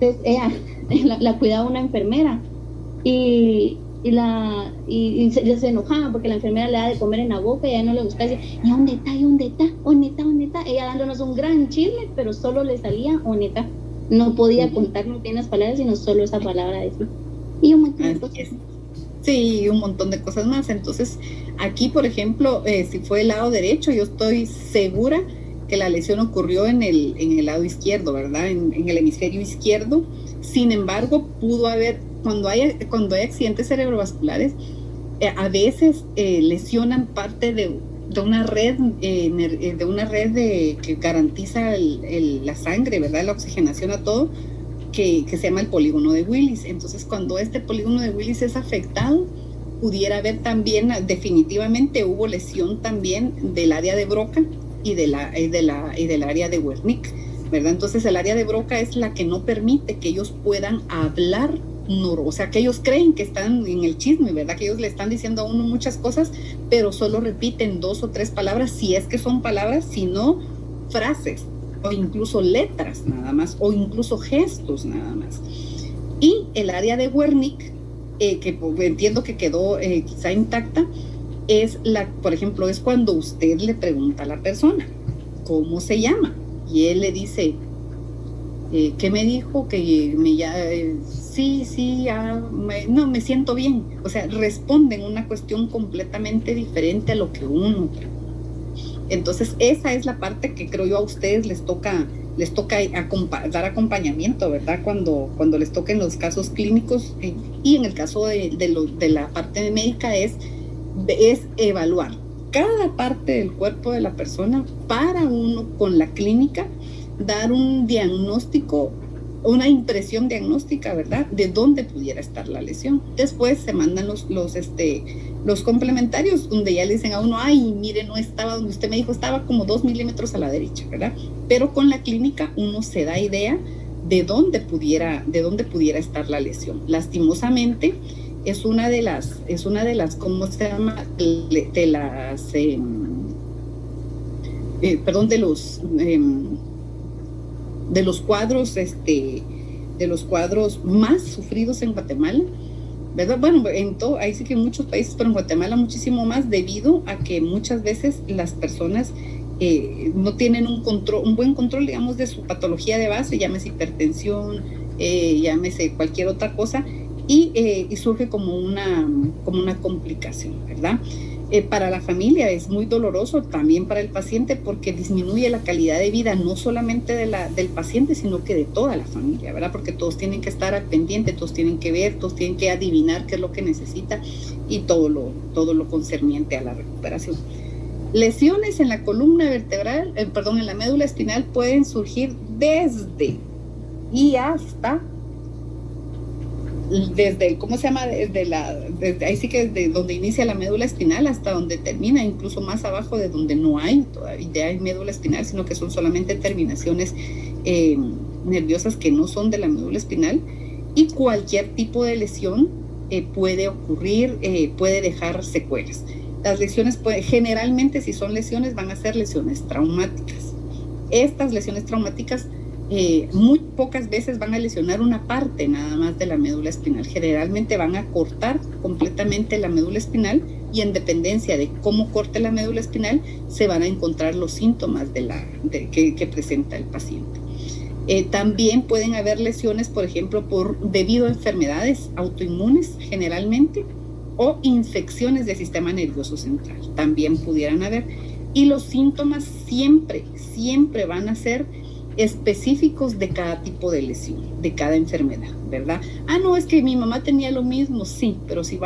Entonces, ella la cuidaba una enfermera y se enojaba porque la enfermera le da de comer en la boca y a ella no le gustaba, decir, ¿y dónde está? Oneta? Ella dándonos un gran chisme, pero solo le salía Oneta. No podía contarnos bien las palabras, sino solo esa palabra decir. Y un montón de cosas. Sí, un montón de cosas más. Entonces, aquí, por ejemplo, si fue el lado derecho, yo estoy segura que la lesión ocurrió en el lado izquierdo, ¿verdad? En el hemisferio izquierdo. Sin embargo, pudo haber, cuando hay accidentes cerebrovasculares, a veces lesionan parte de una red, que garantiza la sangre, ¿verdad? La oxigenación a todo, que se llama el polígono de Willis. Entonces, cuando este polígono de Willis es afectado, pudiera haber también, definitivamente hubo lesión también del área de Broca y del área de Wernicke, ¿verdad? Entonces, el área de Broca es la que no permite que ellos puedan hablar, o sea, que ellos creen que están en el chisme, ¿verdad? Que ellos le están diciendo a uno muchas cosas, pero solo repiten 2 o 3 palabras, si es que son palabras, si no, frases, o incluso letras nada más, o incluso gestos nada más. Y el área de Wernicke, que entiendo que quedó quizá intacta, por ejemplo, es cuando usted le pregunta a la persona, ¿cómo se llama? Y él le dice, ¿qué me dijo? Que no, me siento bien. O sea, responden una cuestión completamente diferente a lo que uno pregunta. Entonces, esa es la parte que creo yo a ustedes les toca dar acompañamiento, ¿verdad? Cuando les toquen los casos clínicos, y en el caso de la parte médica es evaluar cada parte del cuerpo de la persona para uno con la clínica dar un diagnóstico, una impresión diagnóstica, ¿verdad? De dónde pudiera estar la lesión. Después se mandan los complementarios, donde ya le dicen a uno, ay, mire, no estaba donde usted me dijo, estaba como 2 milímetros a la derecha, ¿verdad? Pero con la clínica uno se da idea de dónde pudiera estar la lesión. Lastimosamente, es una de las, ¿cómo se llama? De los cuadros más sufridos en Guatemala, ¿verdad? Bueno, ahí sí que en muchos países, pero en Guatemala muchísimo más, debido a que muchas veces las personas no tienen un buen control, digamos, de su patología de base, llámese hipertensión, llámese cualquier otra cosa, y surge como una complicación, ¿verdad? Para la familia es muy doloroso, también para el paciente, porque disminuye la calidad de vida no solamente del paciente, sino que de toda la familia, ¿verdad? Porque todos tienen que estar al pendiente, todos tienen que ver, todos tienen que adivinar qué es lo que necesita y todo lo concerniente a la recuperación. Lesiones en la columna vertebral, en la médula espinal pueden surgir desde ¿cómo se llama? Desde ahí sí que desde donde inicia la médula espinal hasta donde termina, incluso más abajo de donde no hay todavía hay médula espinal, sino que son solamente terminaciones nerviosas que no son de la médula espinal, y cualquier tipo de lesión puede ocurrir, puede dejar secuelas. Las lesiones generalmente, si son lesiones, van a ser lesiones traumáticas. Estas lesiones traumáticas muy pocas veces van a lesionar una parte nada más de la médula espinal. Generalmente van a cortar completamente la médula espinal, y en dependencia de cómo corte la médula espinal se van a encontrar los síntomas que presenta el paciente. También pueden haber lesiones, por ejemplo, debido a enfermedades autoinmunes generalmente, o infecciones del sistema nervioso central, también pudieran haber. Y los síntomas siempre van a ser específicos de cada tipo de lesión, de cada enfermedad, ¿verdad? No, es que mi mamá tenía lo mismo, sí, pero si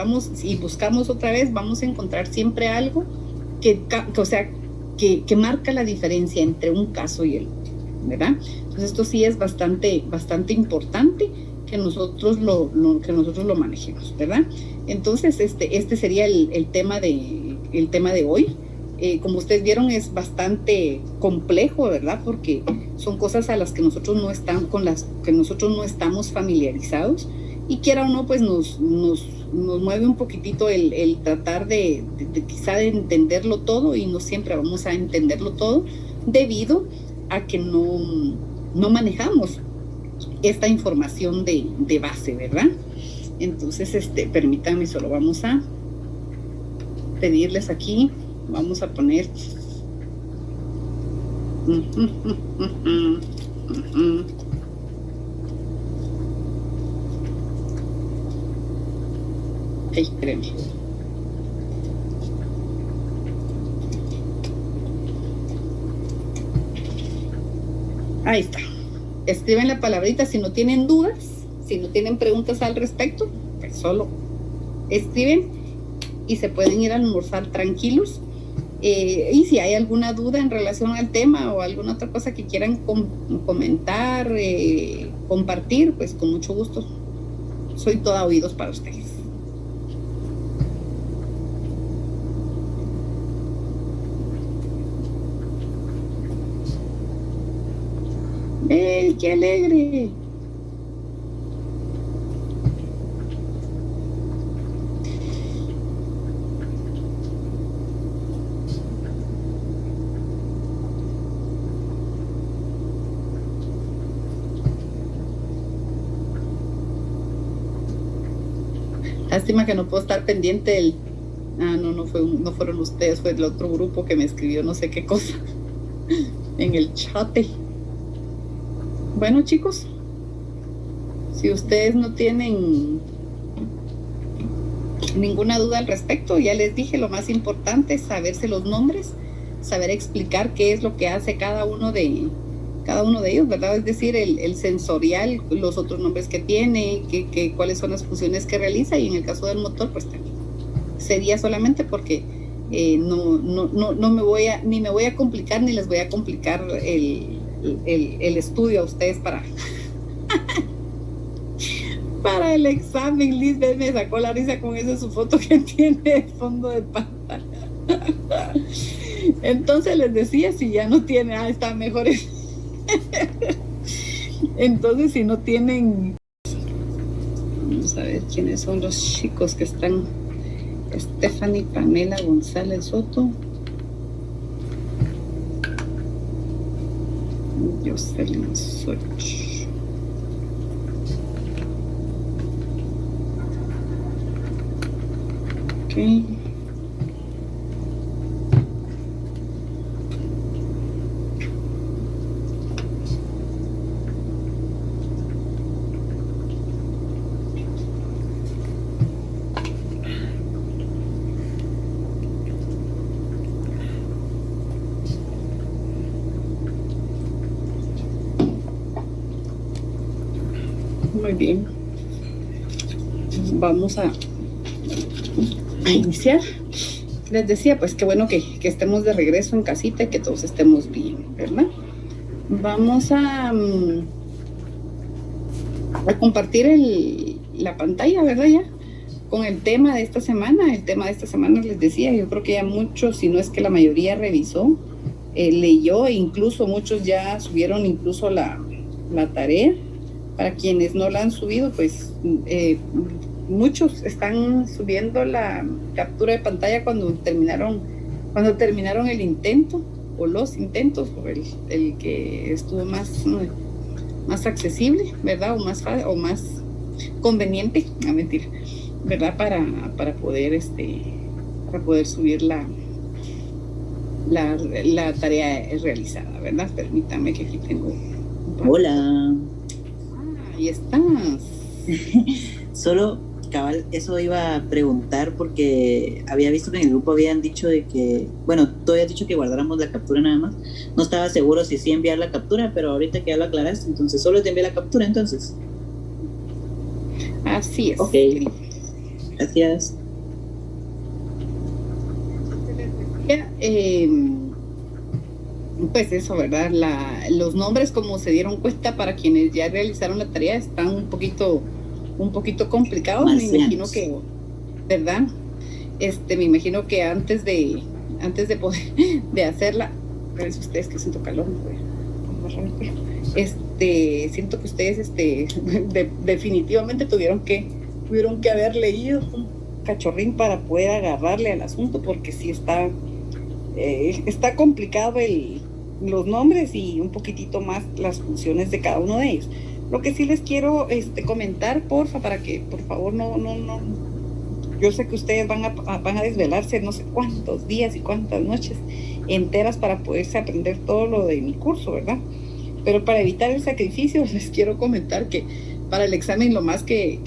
buscamos otra vez, vamos a encontrar siempre algo que marca la diferencia entre un caso y el otro, ¿verdad? Entonces esto sí es bastante importante que nosotros lo manejemos, ¿verdad? Entonces este sería el tema de hoy. Como ustedes vieron, es bastante complejo, ¿verdad? Porque son cosas a las que nosotros no estamos, con las que nosotros no estamos familiarizados, y quiera o no, pues nos mueve un poquitito el tratar de quizá de entenderlo todo, y no siempre vamos a entenderlo todo debido a que no manejamos esta información de base, ¿verdad? Entonces, permítanme, solo vamos a pedirles aquí, vamos a poner espérenme. Ahí está. Escriben la palabrita. Si no tienen dudas, si no tienen preguntas al respecto, pues solo escriben y se pueden ir a almorzar tranquilos. Y si hay alguna duda en relación al tema o alguna otra cosa que quieran comentar, compartir, pues con mucho gusto. Soy toda oídos para ustedes. ¡Qué alegre! Lástima que no puedo estar pendiente del... no fueron ustedes, fue el otro grupo que me escribió no sé qué cosa en el chat. Bueno, chicos, si ustedes no tienen ninguna duda al respecto, ya les dije, lo más importante es saberse los nombres, saber explicar qué es lo que hace cada uno de ellos, ¿verdad? Es decir, el sensorial, los otros nombres que tiene, cuáles son las funciones que realiza, y en el caso del motor, pues sería solamente porque no me voy a complicar, ni les voy a complicar el estudio a ustedes para el examen. Lisbeth me sacó la risa con esa su foto que tiene de fondo de pantalla. Entonces les decía, si ya no tiene, está mejor. Entonces, si no tienen, vamos a ver quiénes son los chicos que están. Stephanie Pamela González Soto, Jocelyn Soch. Ok. Muy bien, vamos a iniciar. Les decía, pues qué bueno que estemos de regreso en casita y que todos estemos bien, ¿verdad? Vamos a compartir la pantalla, ¿verdad? Ya con el tema de esta semana. El tema de esta semana, les decía, yo creo que ya muchos, si no es que la mayoría, revisó, leyó, e incluso muchos ya subieron incluso la tarea. Para quienes no la han subido, pues muchos están subiendo la captura de pantalla cuando terminaron el intento, o los intentos, o el que estuvo más accesible, ¿verdad? O más conveniente, a mentir, ¿verdad? Para poder subir la tarea realizada, ¿verdad? Permítame que aquí tengo. Hola. Ahí estás. Solo, cabal, eso iba a preguntar porque había visto que en el grupo habían dicho de que, bueno, tú habías dicho que guardáramos la captura nada más. No estaba seguro si sí enviar la captura, pero ahorita que ya lo aclaraste, entonces solo te envié la captura, entonces. Así es. Ok. Gracias. Pues eso, ¿verdad? Los nombres, como se dieron cuenta, para quienes ya realizaron la tarea, están un poquito complicados. Marcianos. Me imagino que, ¿verdad? Me imagino que antes de poder de hacerla, a ver si ustedes que siento calor, me voy a Siento que ustedes definitivamente tuvieron que haber leído un cachorrín para poder agarrarle al asunto, porque sí está complicado los nombres y un poquitito más las funciones de cada uno de ellos. Lo que sí les quiero comentar, porfa, para que por favor no, yo sé que ustedes van a desvelarse no sé cuántos días y cuántas noches enteras para poderse aprender todo lo de mi curso, ¿verdad? Pero para evitar el sacrificio les quiero comentar que para el examen lo más que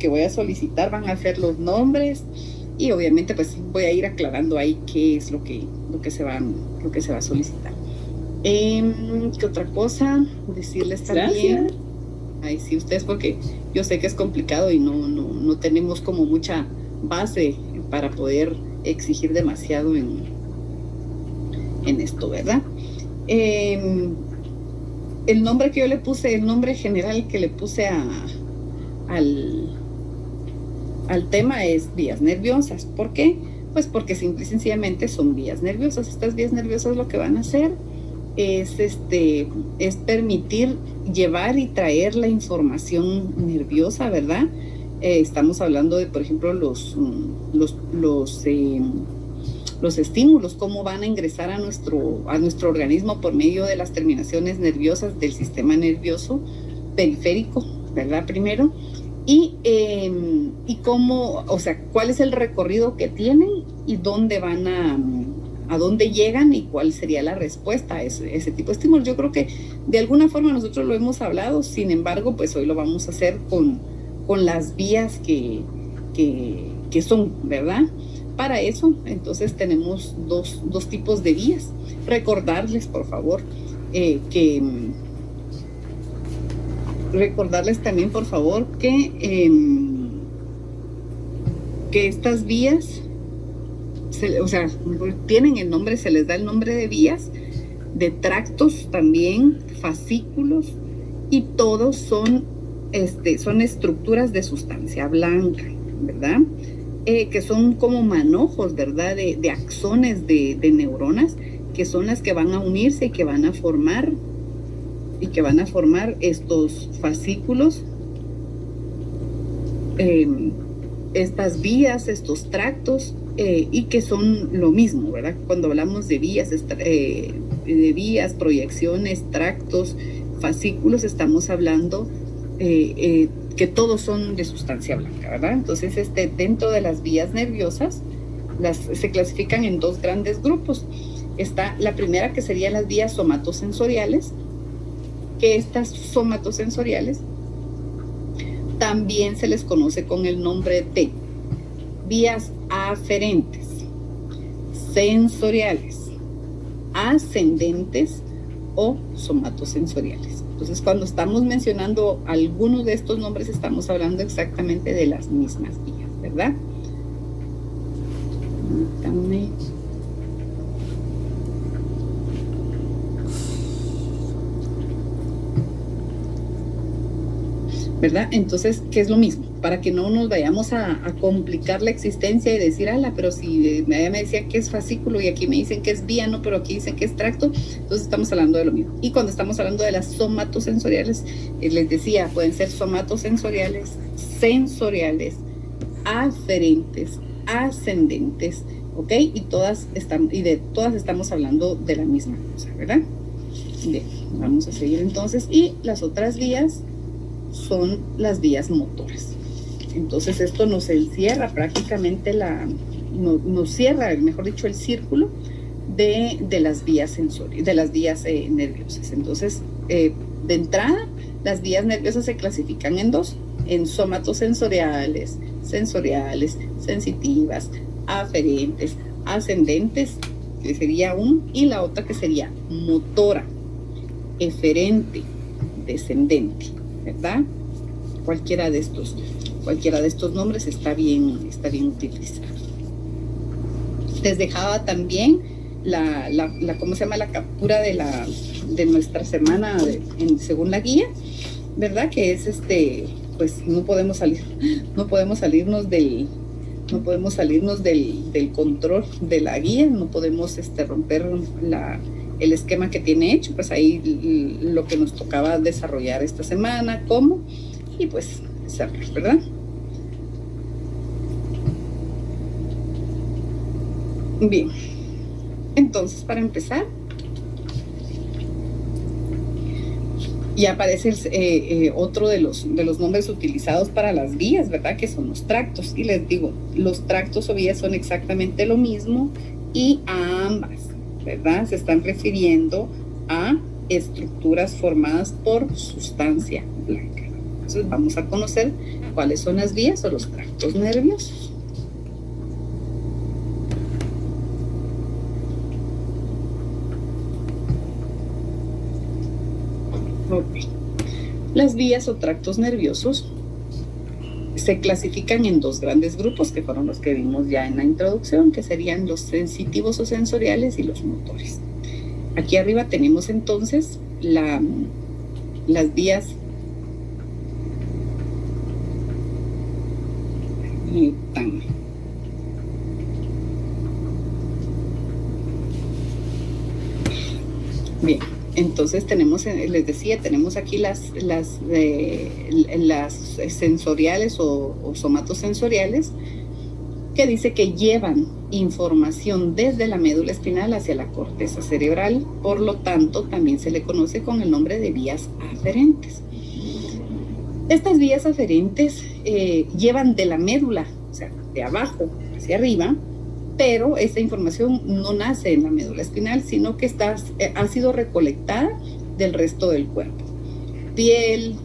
voy a solicitar van a ser los nombres, y obviamente pues voy a ir aclarando ahí qué es lo que se va a solicitar. ¿Qué otra cosa? Decirles también. Gracias. Ay, sí, ustedes, porque yo sé que es complicado y no tenemos como mucha base para poder exigir demasiado en esto, ¿verdad? El nombre que yo le puse, el nombre general que le puse al tema es vías nerviosas. ¿Por qué? Pues porque simple y sencillamente son vías nerviosas. Estas vías nerviosas lo que van a hacer es permitir llevar y traer la información nerviosa, ¿verdad? Estamos hablando de, por ejemplo, los estímulos, cómo van a ingresar a nuestro organismo por medio de las terminaciones nerviosas del sistema nervioso periférico, ¿verdad? Primero, y cómo, o sea, cuál es el recorrido que tienen y dónde van a dónde llegan y cuál sería la respuesta a ese tipo de estímulos. Yo creo que de alguna forma nosotros lo hemos hablado, sin embargo, pues hoy lo vamos a hacer con las vías que son, ¿verdad? Para eso, entonces tenemos dos tipos de vías. Recordarles, por favor, recordarles también, por favor, que estas vías, tienen el nombre, se les da el nombre de vías, de tractos también, fascículos, y todos son estructuras de sustancia blanca, ¿verdad? Que son como manojos, ¿verdad? De axones de neuronas, que son las que van a unirse y que van a formar estos fascículos, estas vías, estos tractos, y que son lo mismo, ¿verdad? Cuando hablamos de vías, proyecciones, tractos, fascículos, estamos hablando que todos son de sustancia blanca, ¿verdad? Entonces, dentro de las vías nerviosas, se clasifican en dos grandes grupos. Está la primera, que serían las vías somatosensoriales, que estas somatosensoriales también se les conoce con el nombre de vías aferentes, sensoriales, ascendentes o somatosensoriales. Entonces, cuando estamos mencionando algunos de estos nombres, estamos hablando exactamente de las mismas vías, ¿verdad? Permítame. ¿Verdad? Entonces, ¿qué es lo mismo? Para que no nos vayamos a complicar la existencia y decir, pero si me decían que es fascículo y aquí me dicen que es vía, no, pero aquí dicen que es tracto, entonces estamos hablando de lo mismo. Y cuando estamos hablando de las somatosensoriales, les decía, pueden ser somatosensoriales, sensoriales, aferentes, ascendentes, ¿ok? Y de todas estamos hablando de la misma cosa, ¿verdad? Bien, vamos a seguir entonces. Y las otras vías son las vías motoras. Entonces esto nos encierra prácticamente nos cierra, mejor dicho, el círculo de las vías sensoriales, de las vías nerviosas. Entonces, de entrada, las vías nerviosas se clasifican en dos: en somatosensoriales, sensoriales, sensitivas, aferentes, ascendentes, que sería y la otra que sería motora, eferente, descendente, ¿verdad? Cualquiera de estos nombres está bien utilizado. Les dejaba también ¿cómo se llama? La captura de nuestra semana según la guía, ¿verdad? Que es pues no podemos salirnos del control de la guía, no podemos romper el esquema que tiene hecho, pues ahí lo que nos tocaba desarrollar esta semana, cómo, y pues hacerlo, ¿verdad? Bien, entonces para empezar, ya aparece otro de los nombres utilizados para las vías, ¿verdad? Que son los tractos. Y les digo, los tractos o vías son exactamente lo mismo y a ambas, ¿verdad? Se están refiriendo a estructuras formadas por sustancia blanca. Entonces vamos a conocer cuáles son las vías o los tractos nerviosos. Okay. Las vías o tractos nerviosos se clasifican en dos grandes grupos, que fueron los que vimos ya en la introducción, que serían los sensitivos o sensoriales y los motores. Aquí arriba tenemos entonces las vías bien. Entonces tenemos, les decía, tenemos aquí las sensoriales o somatosensoriales, que dice que llevan información desde la médula espinal hacia la corteza cerebral, por lo tanto también se le conoce con el nombre de vías aferentes. Estas vías aferentes llevan de la médula, o sea, de abajo hacia arriba, pero esta información no nace en la médula espinal, sino que ha sido recolectada del resto del cuerpo. Piel,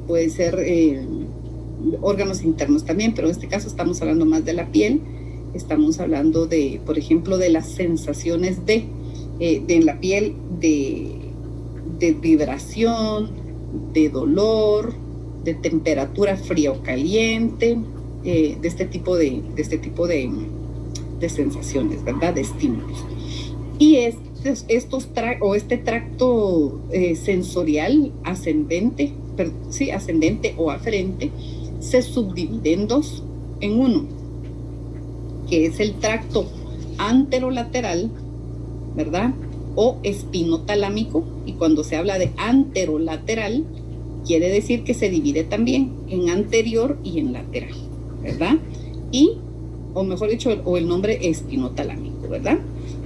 puede ser órganos internos también, pero en este caso estamos hablando más de la piel. Estamos hablando de, por ejemplo, de las sensaciones de la piel, de vibración, de dolor, de temperatura fría o caliente, de este tipo de sensaciones, ¿verdad? De estímulos. Y este tracto sensorial ascendente o aferente se subdivide en dos. En uno, que es el tracto anterolateral, ¿verdad? O espinotalámico, y cuando se habla de anterolateral, quiere decir que se divide también en anterior y en lateral, ¿verdad? O mejor dicho, el nombre espinotalámico, ¿verdad?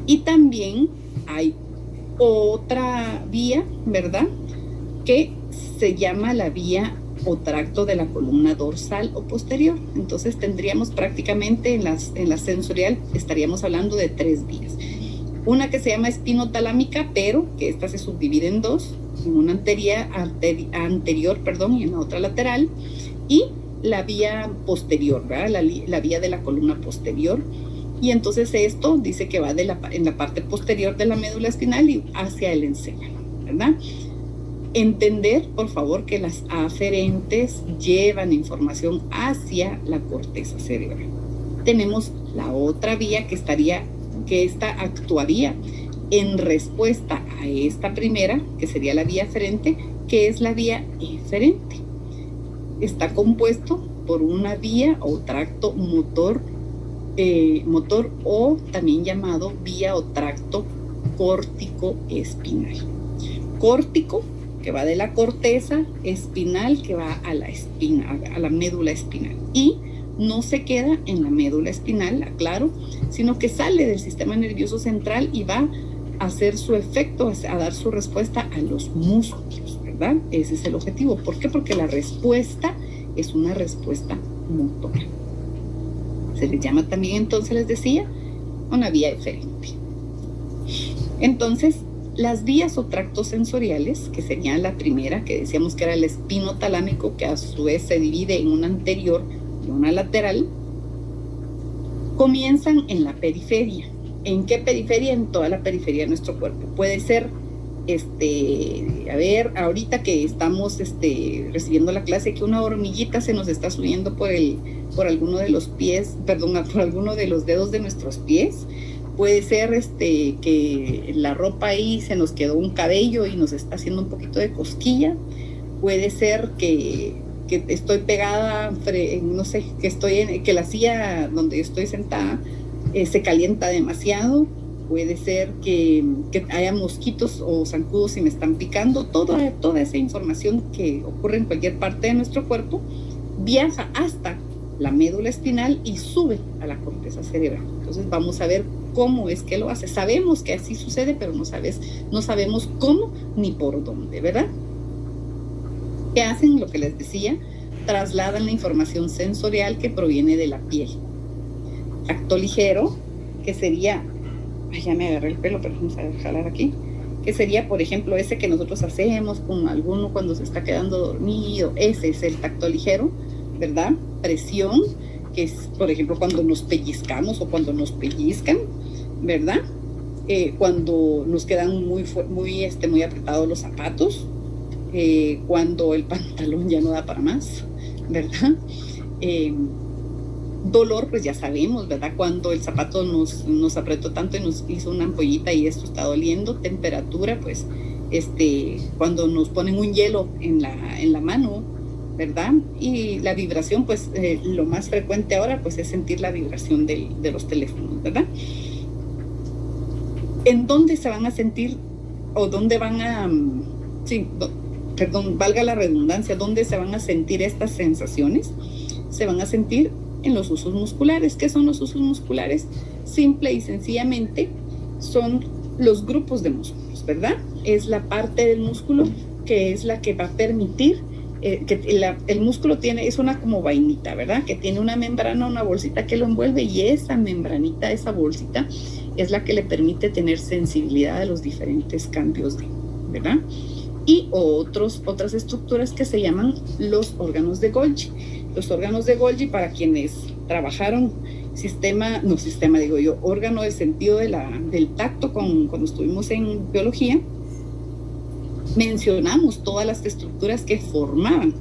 Y también hay otra vía, ¿verdad? Que se llama la vía o tracto de la columna dorsal o posterior. Entonces tendríamos prácticamente en la sensorial, estaríamos hablando de tres vías. Una que se llama espinotalámica, pero que esta se subdivide en dos, en una anterior, y en la otra lateral, y la vía posterior, ¿verdad? La vía de la columna posterior. Y entonces esto dice que va en la parte posterior de la médula espinal y hacia el encéfalo, ¿verdad? Entender, por favor, que las aferentes llevan información hacia la corteza cerebral. Tenemos la otra vía que esta actuaría en respuesta a esta primera, que sería la vía aferente, que es la vía eferente. Está compuesto por una vía o tracto motor o también llamado vía o tracto córtico espinal. Córtico, que va de la corteza, espinal, que va a la médula espinal. Y no se queda en la médula espinal, aclaro, sino que sale del sistema nervioso central y va a hacer su efecto, a dar su respuesta a los músculos, ¿verdad? Ese es el objetivo. ¿Por qué? Porque la respuesta es una respuesta motora. Se les llama también, entonces les decía, una vía eferente. Entonces, las vías o tractos sensoriales, que sería la primera, que decíamos que era el espinotalámico, que a su vez se divide en una anterior y una lateral, comienzan en la periferia. ¿En qué periferia? En toda la periferia de nuestro cuerpo. Puede ser, ahorita que estamos recibiendo la clase, que una hormiguita se nos está subiendo por alguno de los pies, por alguno de los dedos de nuestros pies. Puede ser que la ropa ahí se nos quedó un cabello y nos está haciendo un poquito de cosquilla. Puede ser que estoy pegada, no sé, que la silla donde estoy sentada se calienta demasiado. puede ser que haya mosquitos o zancudos y me están picando. Toda esa información que ocurre en cualquier parte de nuestro cuerpo viaja hasta la médula espinal y sube a la corteza cerebral. Entonces vamos a ver cómo es que lo hace. Sabemos que así sucede, pero no sabemos cómo ni por dónde, ¿verdad? ¿Qué hacen? Lo que les decía, trasladan la información sensorial que proviene de la piel. Tacto ligero, que sería, ya me agarré el pelo, pero vamos a jalar aquí, que sería, por ejemplo, ese que nosotros hacemos con alguno cuando se está quedando dormido. Ese es el tacto ligero, ¿verdad? Presión, que es, por ejemplo, cuando nos pellizcamos o cuando nos pellizcan, ¿verdad? Cuando nos quedan muy apretados los zapatos, cuando el pantalón ya no da para más, ¿verdad? Dolor, pues ya sabemos, ¿verdad? Cuando el zapato nos apretó tanto y nos hizo una ampollita y esto está doliendo. Temperatura, pues cuando nos ponen un hielo en la mano, ¿verdad? Y la vibración, pues lo más frecuente ahora pues es sentir la vibración de los teléfonos, ¿verdad? ¿En dónde se van a sentir o dónde van a, valga la redundancia, dónde se van a sentir estas sensaciones? Se van a sentir en los usos musculares. ¿Qué son los usos musculares? Simple y sencillamente son los grupos de músculos, ¿verdad? Es la parte del músculo que es la que va a permitir que el músculo es una como vainita, ¿verdad? Que tiene una membrana, una bolsita que lo envuelve, y esa membranita, esa bolsita, es la que le permite tener sensibilidad a los diferentes cambios, ¿verdad? Y otras estructuras que se llaman los órganos de Golgi. Los órganos de Golgi, para quienes trabajaron órgano del sentido del tacto cuando estuvimos en biología, mencionamos todas las estructuras que formaban,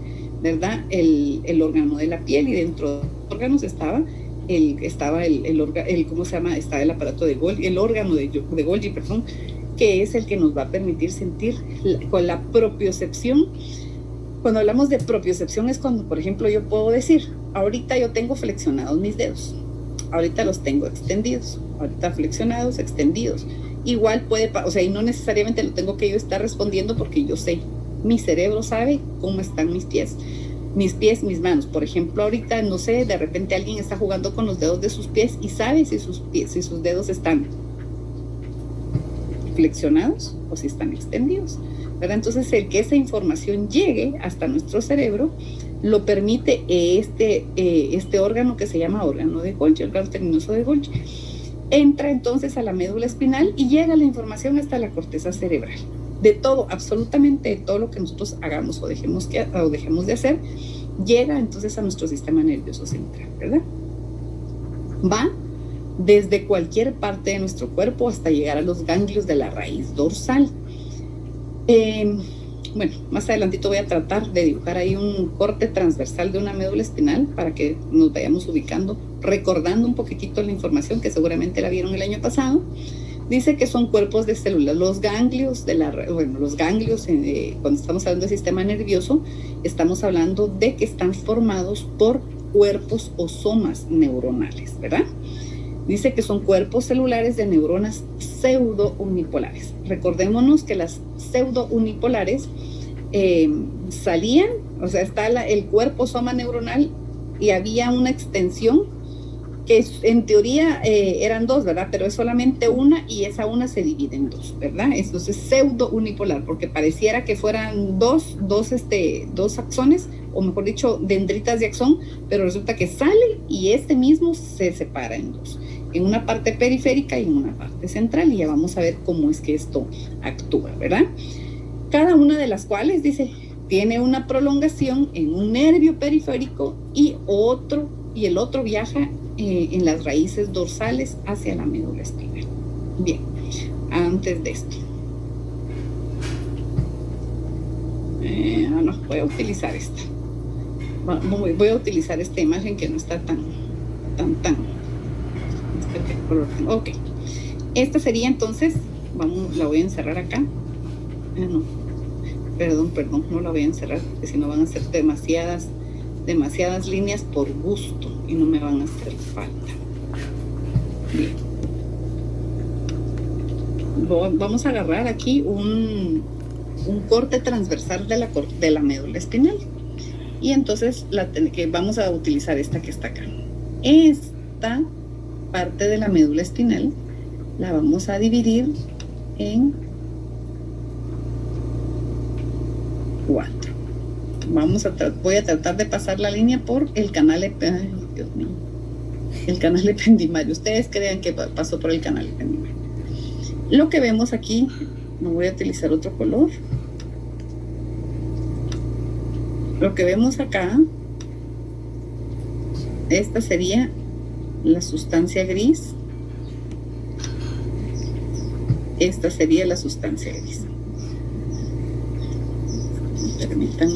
¿verdad? El órgano de la piel, y dentro de los órganos estaba el aparato de Golgi, el órgano de Golgi, perdón, que es el que nos va a permitir sentir con la propiocepción. Cuando hablamos de propiocepción es cuando, por ejemplo, yo puedo decir, ahorita yo tengo flexionados mis dedos, ahorita los tengo extendidos, ahorita flexionados, extendidos. Igual y no necesariamente lo tengo que yo estar respondiendo, porque yo sé, mi cerebro sabe cómo están mis pies, mis manos. Por ejemplo, ahorita, no sé, de repente alguien está jugando con los dedos de sus pies y sabe si sus dedos están flexionados o si están extendidos, ¿verdad? Entonces, el que esa información llegue hasta nuestro cerebro lo permite este órgano que se llama órgano de Golgi, órgano terminoso de Golgi. Entra entonces a la médula espinal y llega la información hasta la corteza cerebral. De todo, absolutamente de todo lo que nosotros hagamos o dejemos de hacer, llega entonces a nuestro sistema nervioso central, ¿verdad? Va desde cualquier parte de nuestro cuerpo hasta llegar a los ganglios de la raíz dorsal. Bueno, más adelantito voy a tratar de dibujar ahí un corte transversal de una médula espinal para que nos vayamos ubicando, recordando un poquitito la información que seguramente la vieron el año pasado. Dice que son cuerpos de células. Los ganglios, cuando estamos hablando de sistema nervioso, estamos hablando de que están formados por cuerpos o somas neuronales, ¿verdad? Dice que son cuerpos celulares de neuronas pseudo-unipolares. Recordémonos que las pseudo-unipolares salían, o sea, está el cuerpo soma neuronal y había una extensión que en teoría eran dos, ¿verdad? Pero es solamente una, y esa una se divide en dos, ¿verdad? Entonces pseudo-unipolar, porque pareciera que fueran dos axones, o mejor dicho, dendritas de axón, pero resulta que sale y mismo se separa en dos, en una parte periférica y en una parte central, y ya vamos a ver cómo es que esto actúa, ¿verdad? Cada una de las cuales, dice, tiene una prolongación en un nervio periférico y el otro viaja en las raíces dorsales hacia la médula espinal. Bien, antes de esto, voy a utilizar esta. Voy a utilizar esta imagen que no está tan. Ok, esta sería entonces, la voy a encerrar acá. Perdón, no la voy a encerrar, porque si no van a ser demasiadas líneas por gusto y no me van a hacer falta. Bien. vamos a agarrar aquí un corte transversal de la médula espinal. Y entonces que vamos a utilizar esta que está acá. Esta parte de la médula espinal la vamos a dividir en 4. Voy a tratar de pasar la línea por el canal ependimario. Ustedes crean que pasó por el canal ependimario. Lo que vemos aquí, no voy a utilizar otro color. Lo que vemos acá, esta sería la sustancia gris. Esta sería la sustancia gris. Permítanme.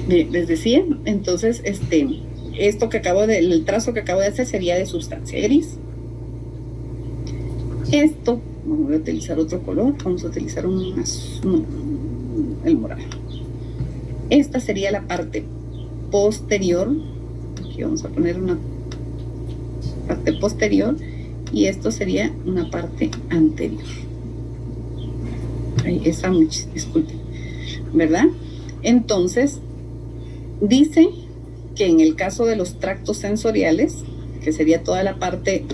Bien, les decía, entonces, el trazo que acabo de hacer sería de sustancia gris. Esto, no voy a utilizar otro color, vamos a utilizar el morado. Esta sería la parte posterior. Aquí vamos a poner una parte posterior y esto sería una parte anterior. Ahí está, disculpen, ¿verdad? Entonces, dice que en el caso de los tractos sensoriales, que sería toda la parte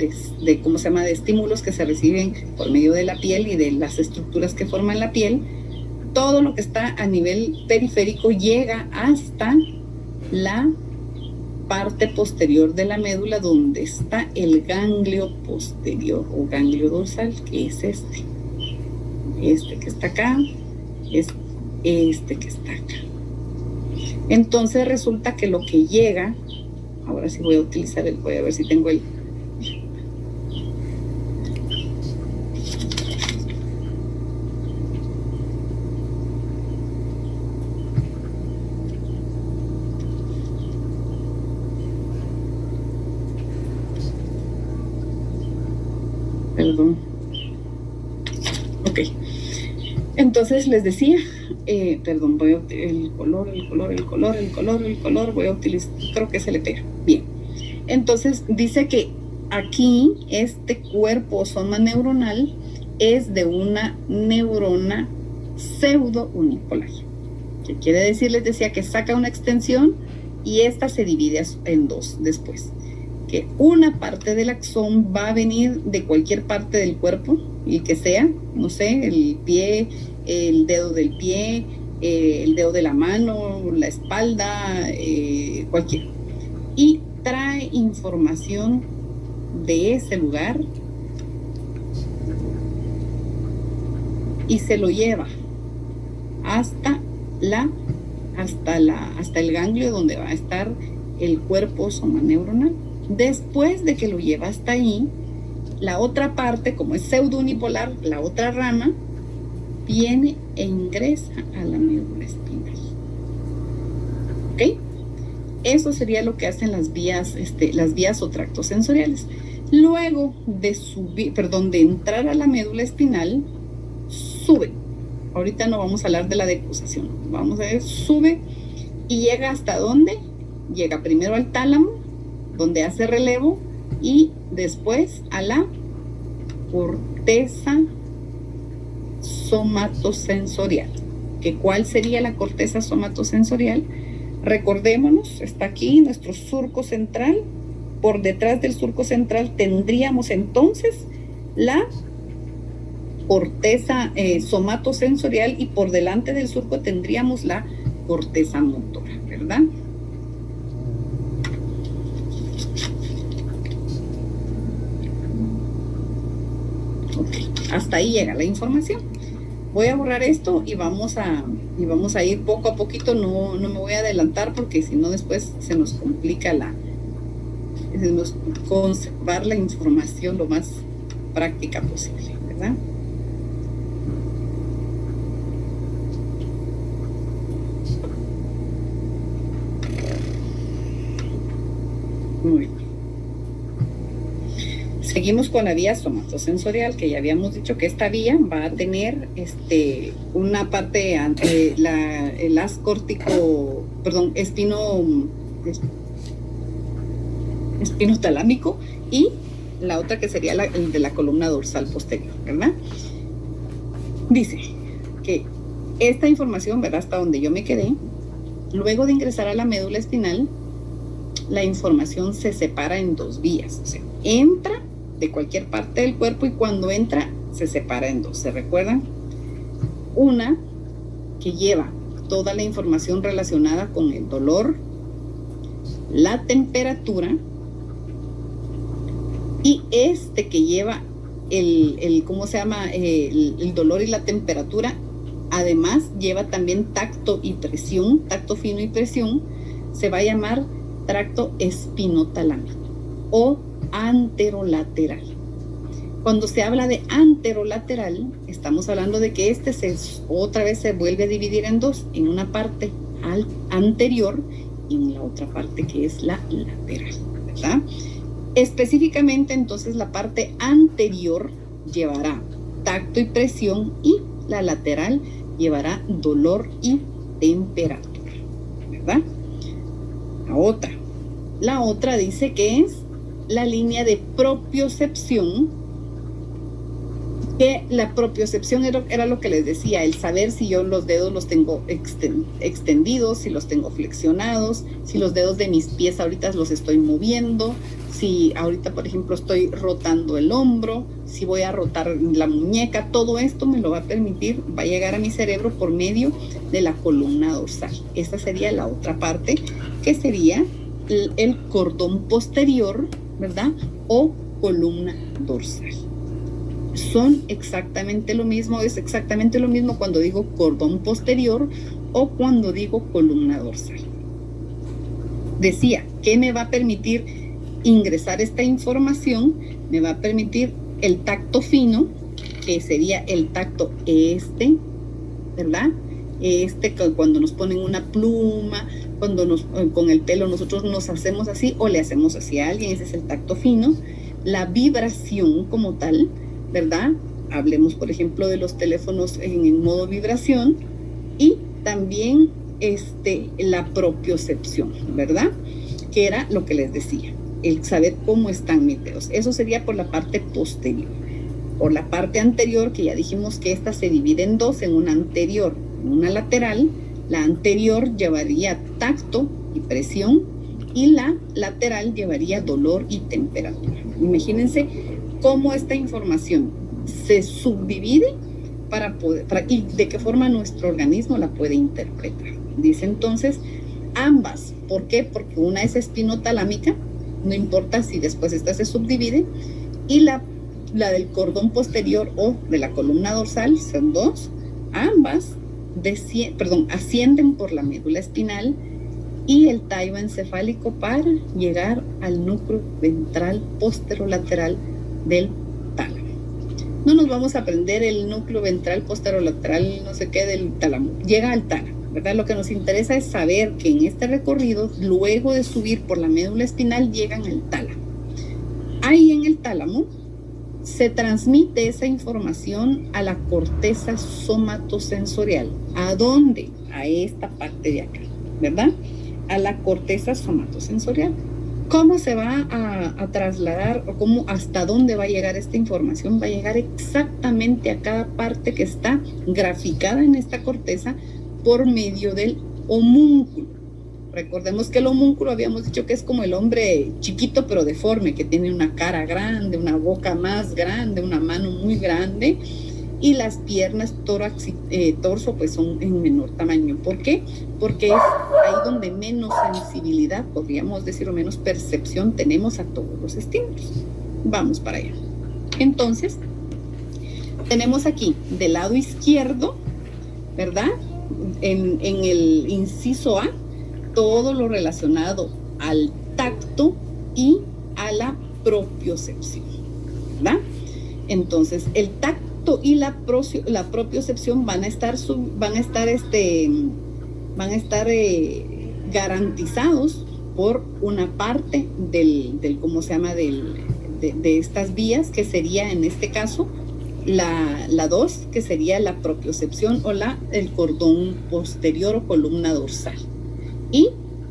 de ¿cómo se llama?, de estímulos que se reciben por medio de la piel y de las estructuras que forman la piel, todo lo que está a nivel periférico llega hasta la parte posterior de la médula, donde está el ganglio posterior o ganglio dorsal, que es este que está acá, es este que está acá. Entonces resulta que lo que llega, ahora sí voy a utilizar voy a ver si tengo el... Perdón. Ok. Entonces les decía, perdón, voy a el color, voy a utilizar, creo que se le pega. Bien. Entonces dice que aquí este cuerpo soma neuronal es de una neurona pseudo unipolar. ¿Qué quiere decir? Les decía que saca una extensión y esta se divide en dos después. Que una parte del axón va a venir de cualquier parte del cuerpo, el que sea, no sé, el pie, el dedo del pie, el dedo de la mano, la espalda, cualquiera. Y trae información de ese lugar y se lo lleva hasta el ganglio donde va a estar el cuerpo somaneuronal. Después de que lo lleva hasta ahí, la otra parte, como es pseudo-unipolar, la otra rama, viene e ingresa a la médula espinal. ¿Ok? Eso sería lo que hacen las vías o tractos sensoriales. Luego de entrar a la médula espinal, sube. Ahorita no vamos a hablar de la decusación. Vamos a ver, sube y llega ¿hasta dónde? Llega primero al tálamo, donde hace relevo, y después a la corteza somatosensorial. ¿Cuál sería la corteza somatosensorial? Recordémonos, está aquí nuestro surco central. Por detrás del surco central tendríamos entonces la corteza somatosensorial y por delante del surco tendríamos la corteza motora, ¿verdad? Hasta ahí llega la información. Voy a borrar esto y vamos a ir poco a poquito. No me voy a adelantar porque si no después se nos complica conservar la información lo más práctica posible, ¿verdad? Muy bien. Seguimos con la vía somatosensorial, que ya habíamos dicho que esta vía va a tener una parte, el haz córtico, perdón, espinotalámico, y la otra que sería el de la columna dorsal posterior, ¿verdad? Dice que esta información, ¿verdad? Hasta donde yo me quedé, luego de ingresar a la médula espinal, la información se separa en dos vías. O sea, entra de cualquier parte del cuerpo y cuando entra se separa en dos. ¿Se recuerdan? Una que lleva toda la información relacionada con el dolor, la temperatura, y que lleva ¿cómo se llama? El dolor y la temperatura, además lleva también tacto y presión, tacto fino y presión, se va a llamar tracto espinotalámico o anterolateral. Cuando se habla de anterolateral, estamos hablando de que otra vez se vuelve a dividir en dos, en una parte anterior y en la otra parte que es la lateral, ¿verdad? Específicamente, entonces, la parte anterior llevará tacto y presión y la lateral llevará dolor y temperatura, ¿verdad? La otra dice que es la línea de propiocepción, que la propiocepción era lo que les decía, el saber si yo los dedos los tengo extendidos, si los tengo flexionados, si los dedos de mis pies ahorita los estoy moviendo, si ahorita, por ejemplo, estoy rotando el hombro, si voy a rotar la muñeca, todo esto me lo va a permitir, va a llegar a mi cerebro por medio de la columna dorsal. Esta sería la otra parte, que sería el cordón posterior, ¿verdad? O columna dorsal. Son exactamente lo mismo, es exactamente lo mismo cuando digo cordón posterior o cuando digo columna dorsal. Decía, ¿qué me va a permitir ingresar esta información? Me va a permitir el tacto fino, que sería el tacto ¿verdad? Cuando nos ponen una pluma, con el pelo nosotros nos hacemos así o le hacemos así a alguien, ese es el tacto fino. La vibración como tal, ¿verdad? Hablemos, por ejemplo, de los teléfonos en modo vibración, y también la propiocepción, ¿verdad? Que era lo que les decía, el saber cómo están mis dedos. Eso sería por la parte posterior. Por la parte anterior, que ya dijimos que esta se divide en dos, en una anterior y una lateral. La anterior llevaría tacto y presión y la lateral llevaría dolor y temperatura. Imagínense cómo esta información se subdivide y de qué forma nuestro organismo la puede interpretar. Dice entonces ambas. ¿Por qué? Porque una es espinotalámica, no importa si después esta se subdivide, y la del cordón posterior o de la columna dorsal, son dos. Ambas ascienden por la médula espinal y el tallo encefálico para llegar al núcleo ventral posterolateral del tálamo. No nos vamos a aprender el núcleo ventral posterolateral, no sé qué, del tálamo. Llega al tálamo, ¿verdad? Lo que nos interesa es saber que en este recorrido, luego de subir por la médula espinal, llegan al tálamo. Ahí en el tálamo se transmite esa información a la corteza somatosensorial. ¿A dónde? A esta parte de acá, ¿verdad? A la corteza somatosensorial. ¿Cómo se va a trasladar o hasta dónde va a llegar esta información? Va a llegar exactamente a cada parte que está graficada en esta corteza por medio del homúnculo. Recordemos que el homúnculo habíamos dicho que es como el hombre chiquito pero deforme, que tiene una cara grande, una boca más grande, una mano muy grande, y las piernas, tórax y torso pues son en menor tamaño. ¿Por qué? Porque es ahí donde menos sensibilidad, podríamos decir, o menos percepción tenemos a todos los estímulos. Vamos para allá. Entonces, tenemos aquí del lado izquierdo, ¿verdad? En el inciso A, todo lo relacionado al tacto y a la propiocepción, ¿verdad? Entonces, el tacto y la propiocepción van a estar garantizados por una parte del ¿cómo se llama? de estas vías, que sería en este caso la 2, que sería la propiocepción o el cordón posterior o columna dorsal. Y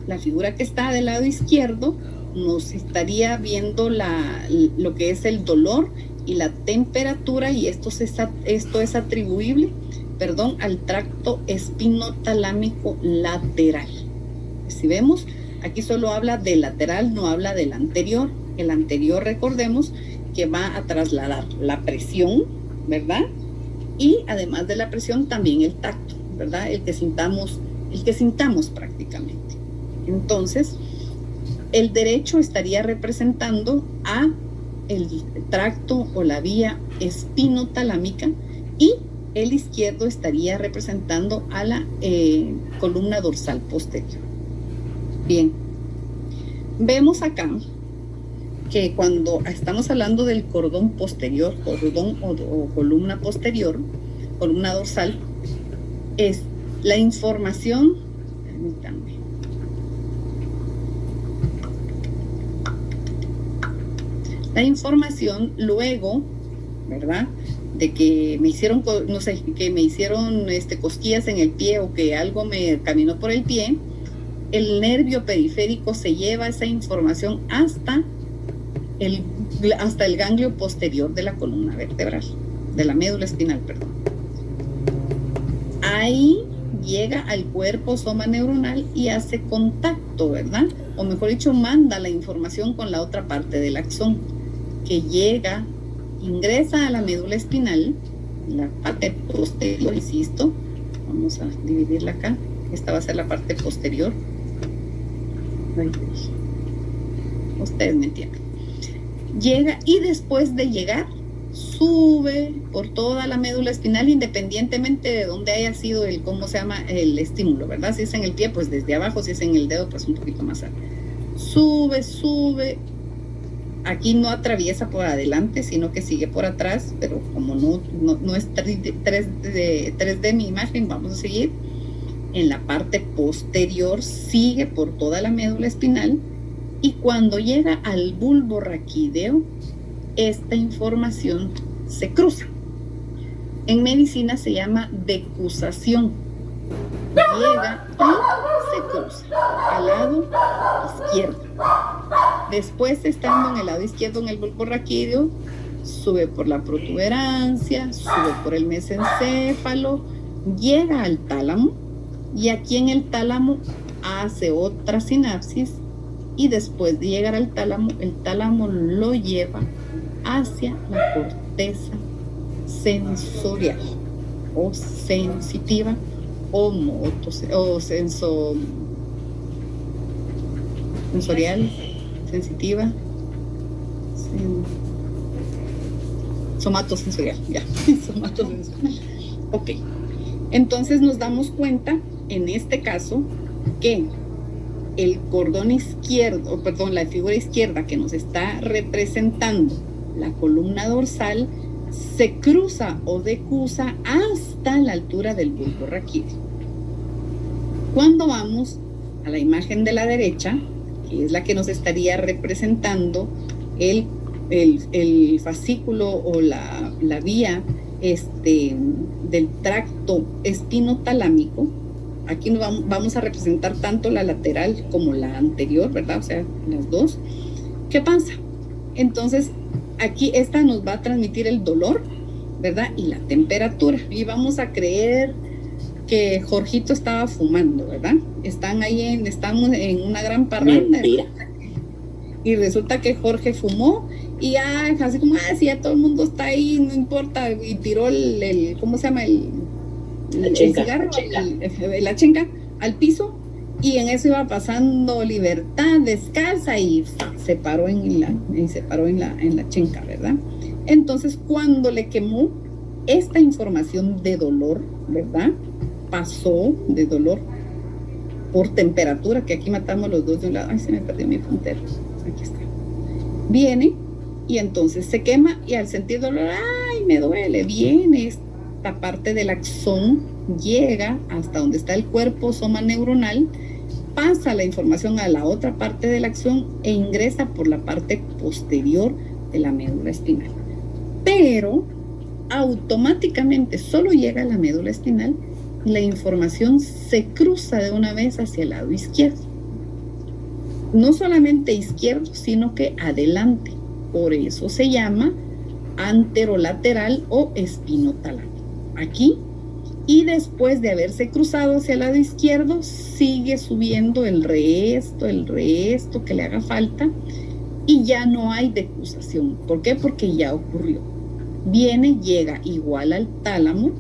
la figura que está del lado izquierdo nos estaría viendo lo que es el dolor y la temperatura, y esto es atribuible, al tracto espinotalámico lateral. Si vemos, aquí solo habla del lateral, no habla del anterior. El anterior, recordemos, que va a trasladar la presión, ¿verdad? Y además de la presión, también el tacto, ¿verdad? El que sintamos prácticamente. Entonces, el derecho estaría representando a el tracto o la vía espinotalámica, y el izquierdo estaría representando a la columna dorsal posterior. Bien, vemos acá que cuando estamos hablando del cordón posterior, cordón o columna posterior, columna dorsal, es la información, permítanme, la información luego, ¿verdad?, de que me hicieron, no sé, que me hicieron cosquillas en el pie, o que algo me caminó por el pie, el nervio periférico se lleva esa información hasta el ganglio posterior de la columna vertebral, de la médula espinal, perdón. Ahí llega al cuerpo soma neuronal y hace contacto, ¿verdad? O mejor dicho, manda la información con la otra parte del axón, que ingresa a la médula espinal, la parte posterior, insisto. Vamos a dividirla acá. Esta va a ser la parte posterior. Ustedes me entienden. Llega, y después de llegar, sube por toda la médula espinal, independientemente de dónde haya sido el estímulo, ¿verdad? Si es en el pie, pues desde abajo; si es en el dedo, pues un poquito más alto. Sube. Aquí no atraviesa por adelante, sino que sigue por atrás, pero como no es 3D mi imagen, vamos a seguir. En la parte posterior sigue por toda la médula espinal, y cuando llega al bulbo raquídeo, esta información se cruza. En medicina se llama decusación. Llega y se cruza al lado izquierdo. Después, estando en el lado izquierdo, en el bulbo raquídeo, sube por la protuberancia, sube por el mesencéfalo, llega al tálamo, y aquí en el tálamo hace otra sinapsis, y después de llegar al tálamo, el tálamo lo lleva hacia la corteza sensorial o sensitiva o sensorial, sensitiva, somatosensorial, ya, somatosensorial. Ok, entonces nos damos cuenta, en este caso, que el cordón izquierdo, la figura izquierda que nos está representando la columna dorsal, se cruza o decusa hasta la altura del bulbo raquídeo. Cuando vamos a la imagen de la derecha, que es la que nos estaría representando el fascículo o la vía del tracto espinotalámico, aquí vamos a representar tanto la lateral como la anterior, ¿verdad? O sea, las dos. ¿Qué pasa? Entonces, aquí esta nos va a transmitir el dolor, ¿verdad? Y la temperatura. Y vamos a creer que Jorgito estaba fumando, ¿verdad? Estamos en una gran parranda. Y resulta que Jorge fumó, y así como, si ya todo el mundo está ahí, no importa, y tiró ¿cómo se llama? El cigarro, la chenca al piso, y en eso iba pasando Libertad descalza y se paró en la chenca, ¿verdad? Entonces, cuando le quemó, esta información de dolor, ¿verdad?, pasó de dolor por temperatura, que aquí matamos los dos de un lado. Se me perdió mi puntero. Aquí está. Viene y entonces se quema, y al sentir dolor, me duele, viene esta parte del axón, llega hasta donde está el cuerpo soma neuronal, pasa la información a la otra parte del axón e ingresa por la parte posterior de la médula espinal. Pero automáticamente solo llega a la médula espinal, la información se cruza de una vez hacia el lado izquierdo. No solamente izquierdo, sino que adelante. Por eso se llama anterolateral o espinotalámico. Aquí, y después de haberse cruzado hacia el lado izquierdo, sigue subiendo el resto que le haga falta, y ya no hay decruzación. ¿Por qué? Porque ya ocurrió. Llega igual al tálamo,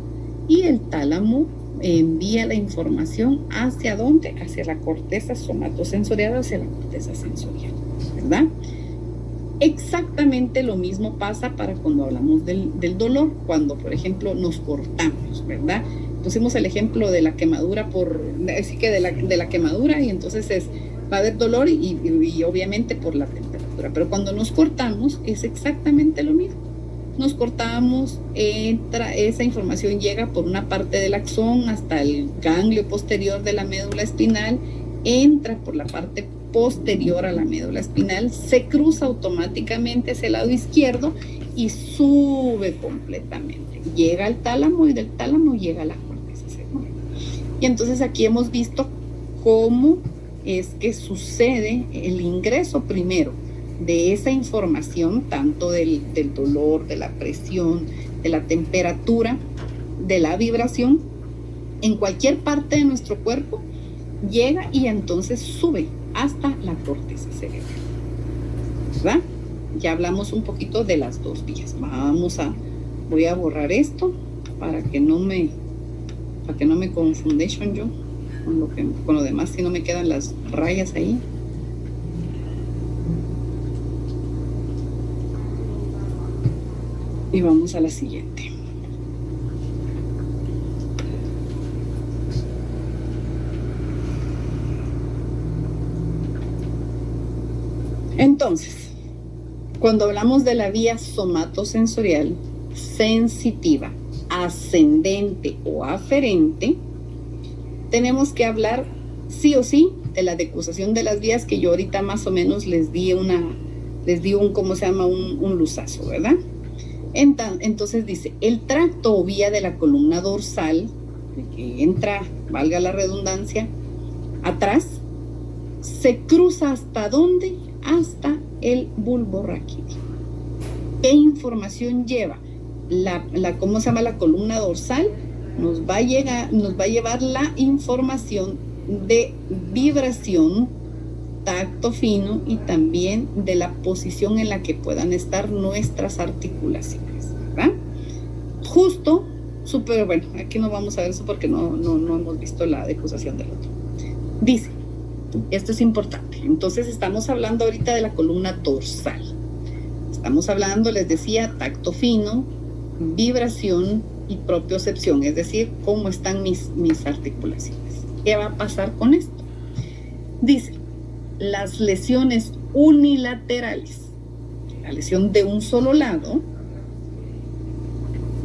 y el tálamo envía la información ¿hacia dónde? Hacia la corteza somatosensorial, hacia la corteza sensorial, ¿verdad? Exactamente lo mismo pasa para cuando hablamos del dolor, cuando por ejemplo nos cortamos, ¿verdad? Pusimos el ejemplo de la quemadura así que de la quemadura, y entonces va a haber dolor y obviamente por la temperatura, pero cuando nos cortamos es exactamente lo mismo. Nos cortamos, esa información llega por una parte del axón hasta el ganglio posterior de la médula espinal, entra por la parte posterior a la médula espinal, se cruza automáticamente hacia el lado izquierdo y sube completamente. Llega al tálamo, y del tálamo llega a la corteza cerebral. Y entonces aquí hemos visto cómo es que sucede el ingreso primero de esa información, tanto del dolor, de la presión, de la temperatura, de la vibración, en cualquier parte de nuestro cuerpo, llega y entonces sube hasta la corteza cerebral, ¿verdad? Ya hablamos un poquito de las dos vías. Voy a borrar esto para que no me confundation yo con lo demás, si no me quedan las rayas ahí. Y vamos a la siguiente. Entonces, cuando hablamos de la vía somatosensorial sensitiva, ascendente o aferente, tenemos que hablar sí o sí de la decusación de las vías, que yo ahorita más o menos les di un ¿cómo se llama? Un luzazo, ¿verdad? Entonces dice, el tracto o vía de la columna dorsal, que entra, valga la redundancia, atrás, se cruza ¿hasta dónde? Hasta el bulbo raquídeo. ¿Qué información lleva? ¿Cómo se llama? La columna dorsal nos va a llevar la información de vibración, tacto fino, y también de la posición en la que puedan estar nuestras articulaciones, ¿verdad? Justo, súper bueno, aquí no vamos a ver eso porque no hemos visto la decusación del otro. Dice, esto es importante, entonces estamos hablando ahorita de la columna dorsal. Estamos hablando, les decía, tacto fino, vibración y propiocepción, es decir, cómo están mis articulaciones. ¿Qué va a pasar con esto? Dice, las lesiones unilaterales, la lesión de un solo lado,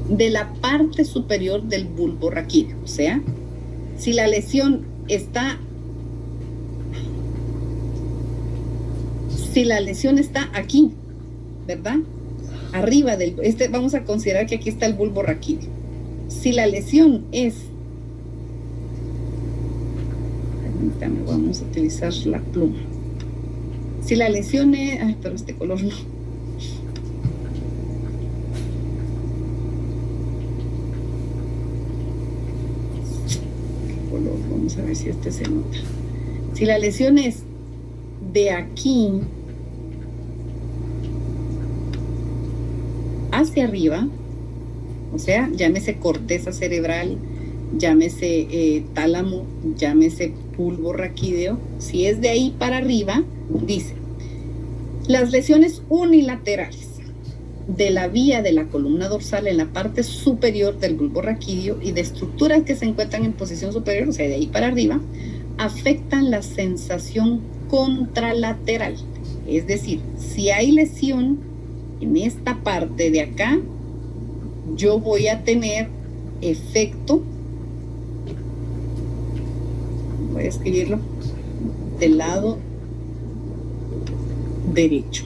de la parte superior del bulbo raquídeo, o sea, si la lesión está aquí, ¿verdad? Arriba vamos a considerar que aquí está el bulbo raquídeo. Si la lesión es, permítame, vamos a utilizar la pluma. Si la lesión es, pero este color no. ¿Qué color? Vamos a ver si este se nota. Si la lesión es de aquí hacia arriba, o sea, llámese corteza cerebral, llámese tálamo, llámese bulbo raquídeo, si es de ahí para arriba, dice, las lesiones unilaterales de la vía de la columna dorsal en la parte superior del bulbo raquídeo y de estructuras que se encuentran en posición superior, o sea, de ahí para arriba, afectan la sensación contralateral. Es decir, si hay lesión en esta parte de acá, yo voy a tener efecto, voy a escribirlo, del lado derecho.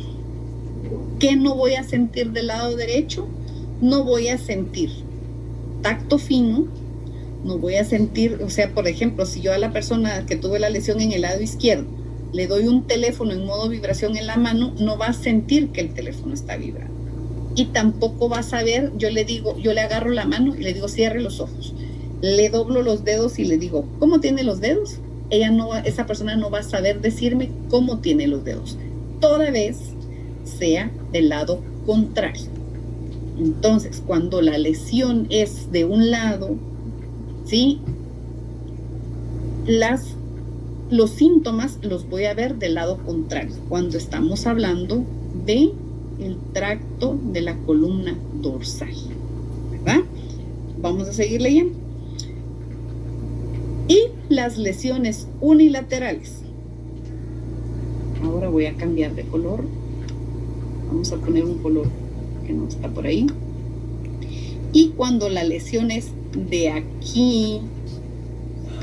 ¿Qué no voy a sentir del lado derecho? No voy a sentir tacto fino, no voy a sentir, o sea, por ejemplo, si yo a la persona que tuve la lesión en el lado izquierdo le doy un teléfono en modo vibración en la mano, no va a sentir que el teléfono está vibrando. Y tampoco va a saber, yo le agarro la mano y le digo, cierre los ojos. Le doblo los dedos y le digo, ¿cómo tiene los dedos? Esa persona no va a saber decirme cómo tiene los dedos. Toda vez sea del lado contrario. Entonces, cuando la lesión es de un lado, ¿sí? Los síntomas los voy a ver del lado contrario, cuando estamos hablando de el tracto de la columna dorsal, ¿verdad? Vamos a seguir leyendo. Y las lesiones unilaterales. Ahora voy a cambiar de color. Vamos a poner un color que no está por ahí. Y cuando la lesión es de aquí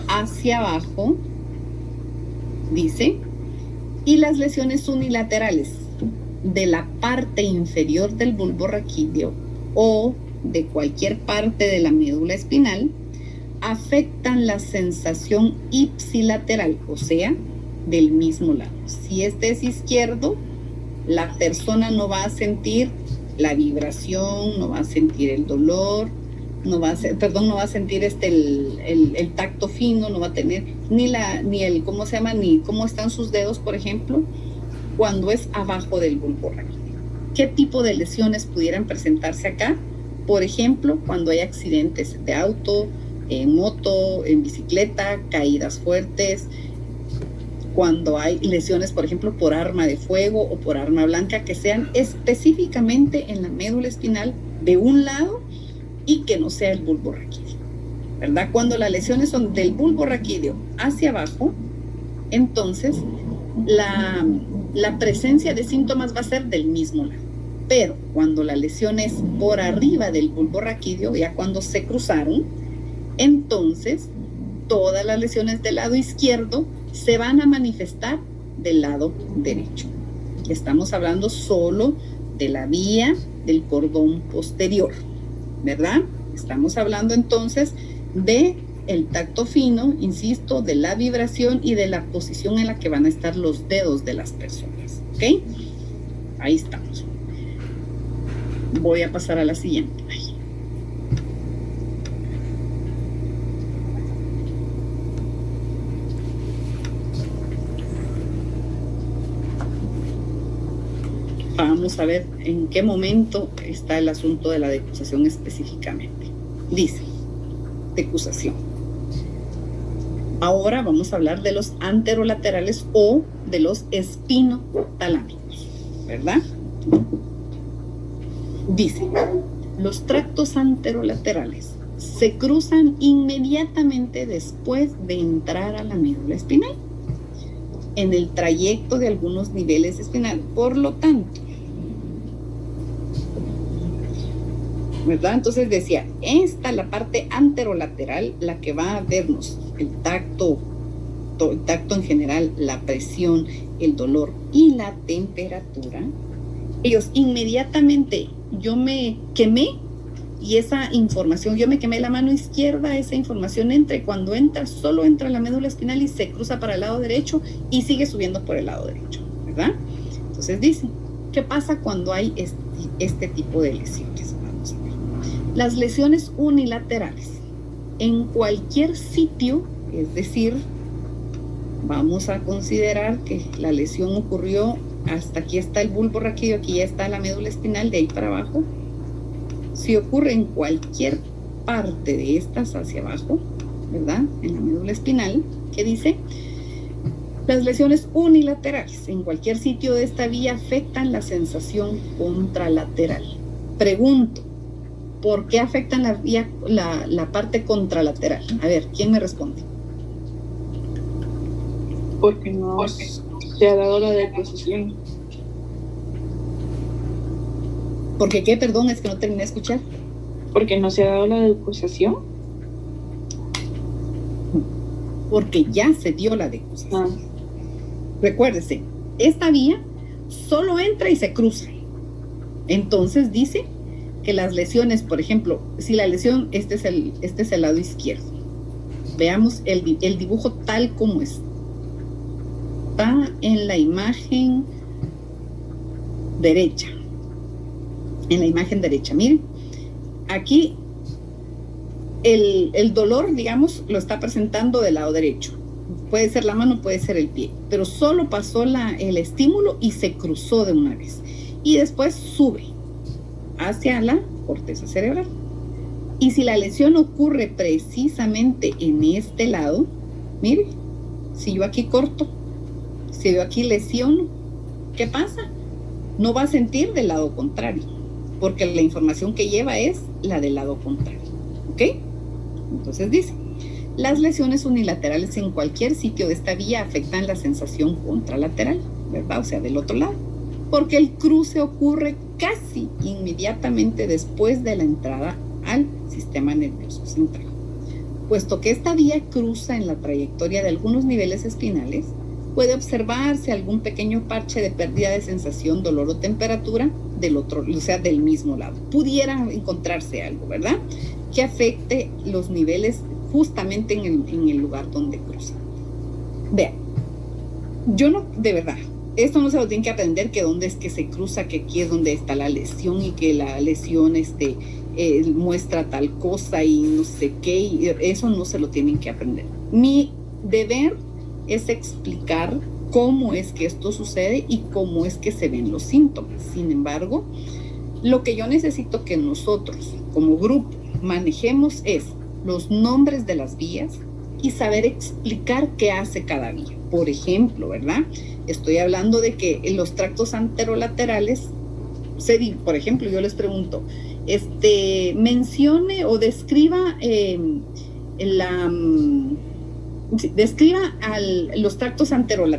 hacia abajo, dice, y las lesiones unilaterales de la parte inferior del bulbo raquídeo o de cualquier parte de la médula espinal afectan la sensación ipsilateral, o sea, del mismo lado. Si este es izquierdo, la persona no va a sentir la vibración, no va a sentir el dolor, no va a sentir el tacto fino, no va a tener ni el ¿cómo se llama? Ni cómo están sus dedos, por ejemplo, cuando es abajo del bulbo raquídeo. ¿Qué tipo de lesiones pudieran presentarse acá? Por ejemplo, cuando hay accidentes de auto, en moto, en bicicleta, caídas fuertes, cuando hay lesiones, por ejemplo, por arma de fuego o por arma blanca, que sean específicamente en la médula espinal de un lado y que no sea el bulbo raquídeo, ¿verdad? Cuando las lesiones son del bulbo raquídeo hacia abajo, entonces la presencia de síntomas va a ser del mismo lado. Pero cuando la lesión es por arriba del bulbo raquídeo, ya cuando se cruzaron, entonces todas las lesiones del lado izquierdo se van a manifestar del lado derecho. Estamos hablando solo de la vía del cordón posterior, ¿verdad? Estamos hablando entonces de el tacto fino, insisto, de la vibración y de la posición en la que van a estar los dedos de las personas, ¿ok? Ahí estamos. Voy a pasar a la siguiente. Vamos a ver en qué momento está el asunto de la decusación específicamente. Dice, decusación. Ahora vamos a hablar de los anterolaterales o de los espinotalámicos, ¿verdad? Dice, los tractos anterolaterales se cruzan inmediatamente después de entrar a la médula espinal, en el trayecto de algunos niveles espinal. Por lo tanto, ¿verdad? Entonces decía, la parte anterolateral, la que va a vernos el tacto en general, la presión, el dolor y la temperatura. Ellos inmediatamente, yo me quemé y esa información, yo me quemé la mano izquierda, esa información entra y cuando entra, solo entra la médula espinal y se cruza para el lado derecho y sigue subiendo por el lado derecho, ¿verdad? Entonces dice, ¿qué pasa cuando hay este tipo de lesiones? Vamos a ver. Las lesiones unilaterales en cualquier sitio, es decir, vamos a considerar que la lesión ocurrió hasta aquí está el bulbo raquídeo, aquí ya está la médula espinal, de ahí para abajo. Si ocurre en cualquier parte de estas hacia abajo, ¿verdad? En la médula espinal, ¿qué dice? Las lesiones unilaterales en cualquier sitio de esta vía afectan la sensación contralateral. Pregunto, ¿por qué afectan la parte contralateral? A ver, ¿quién me responde? Porque no se ha dado la decusación. ¿Por qué? Perdón, es que no terminé de escuchar. Porque no se ha dado la decusación. Porque ya se dio la decusación. Recuérdese, esta vía solo entra y se cruza. Entonces dice que las lesiones, por ejemplo, si la lesión, este es el lado izquierdo. Veamos el dibujo tal como está en la imagen derecha. En la imagen derecha, miren. Aquí el dolor, digamos, lo está presentando del lado derecho. Puede ser la mano, puede ser el pie, pero solo pasó el estímulo y se cruzó de una vez. Y después sube hacia la corteza cerebral. Y si la lesión ocurre precisamente en este lado, mire, si yo aquí corto, si yo aquí lesiono, ¿qué pasa? No va a sentir del lado contrario, porque la información que lleva es la del lado contrario, ¿ok? Entonces dice, las lesiones unilaterales en cualquier sitio de esta vía afectan la sensación contralateral, ¿verdad? O sea, del otro lado, porque el cruce ocurre casi inmediatamente después de la entrada al sistema nervioso central. Puesto que esta vía cruza en la trayectoria de algunos niveles espinales, puede observarse algún pequeño parche de pérdida de sensación, dolor o temperatura del otro, o sea, del mismo lado. Pudiera encontrarse algo, ¿verdad?, que afecte los niveles justamente en el lugar donde cruza. Vean, yo no, de verdad, esto no se lo tienen que aprender, que dónde es que se cruza, que aquí es donde está la lesión y que la lesión muestra tal cosa y no sé qué, y eso no se lo tienen que aprender. Mi deber es explicar cómo es que esto sucede y cómo es que se ven los síntomas. Sin embargo, lo que yo necesito que nosotros como grupo manejemos es los nombres de las vías y saber explicar qué hace cada vía. Por ejemplo, ¿verdad? Estoy hablando de que en los tractos anterolaterales, por ejemplo, yo les pregunto, mencione o describa los tractos anterolaterales.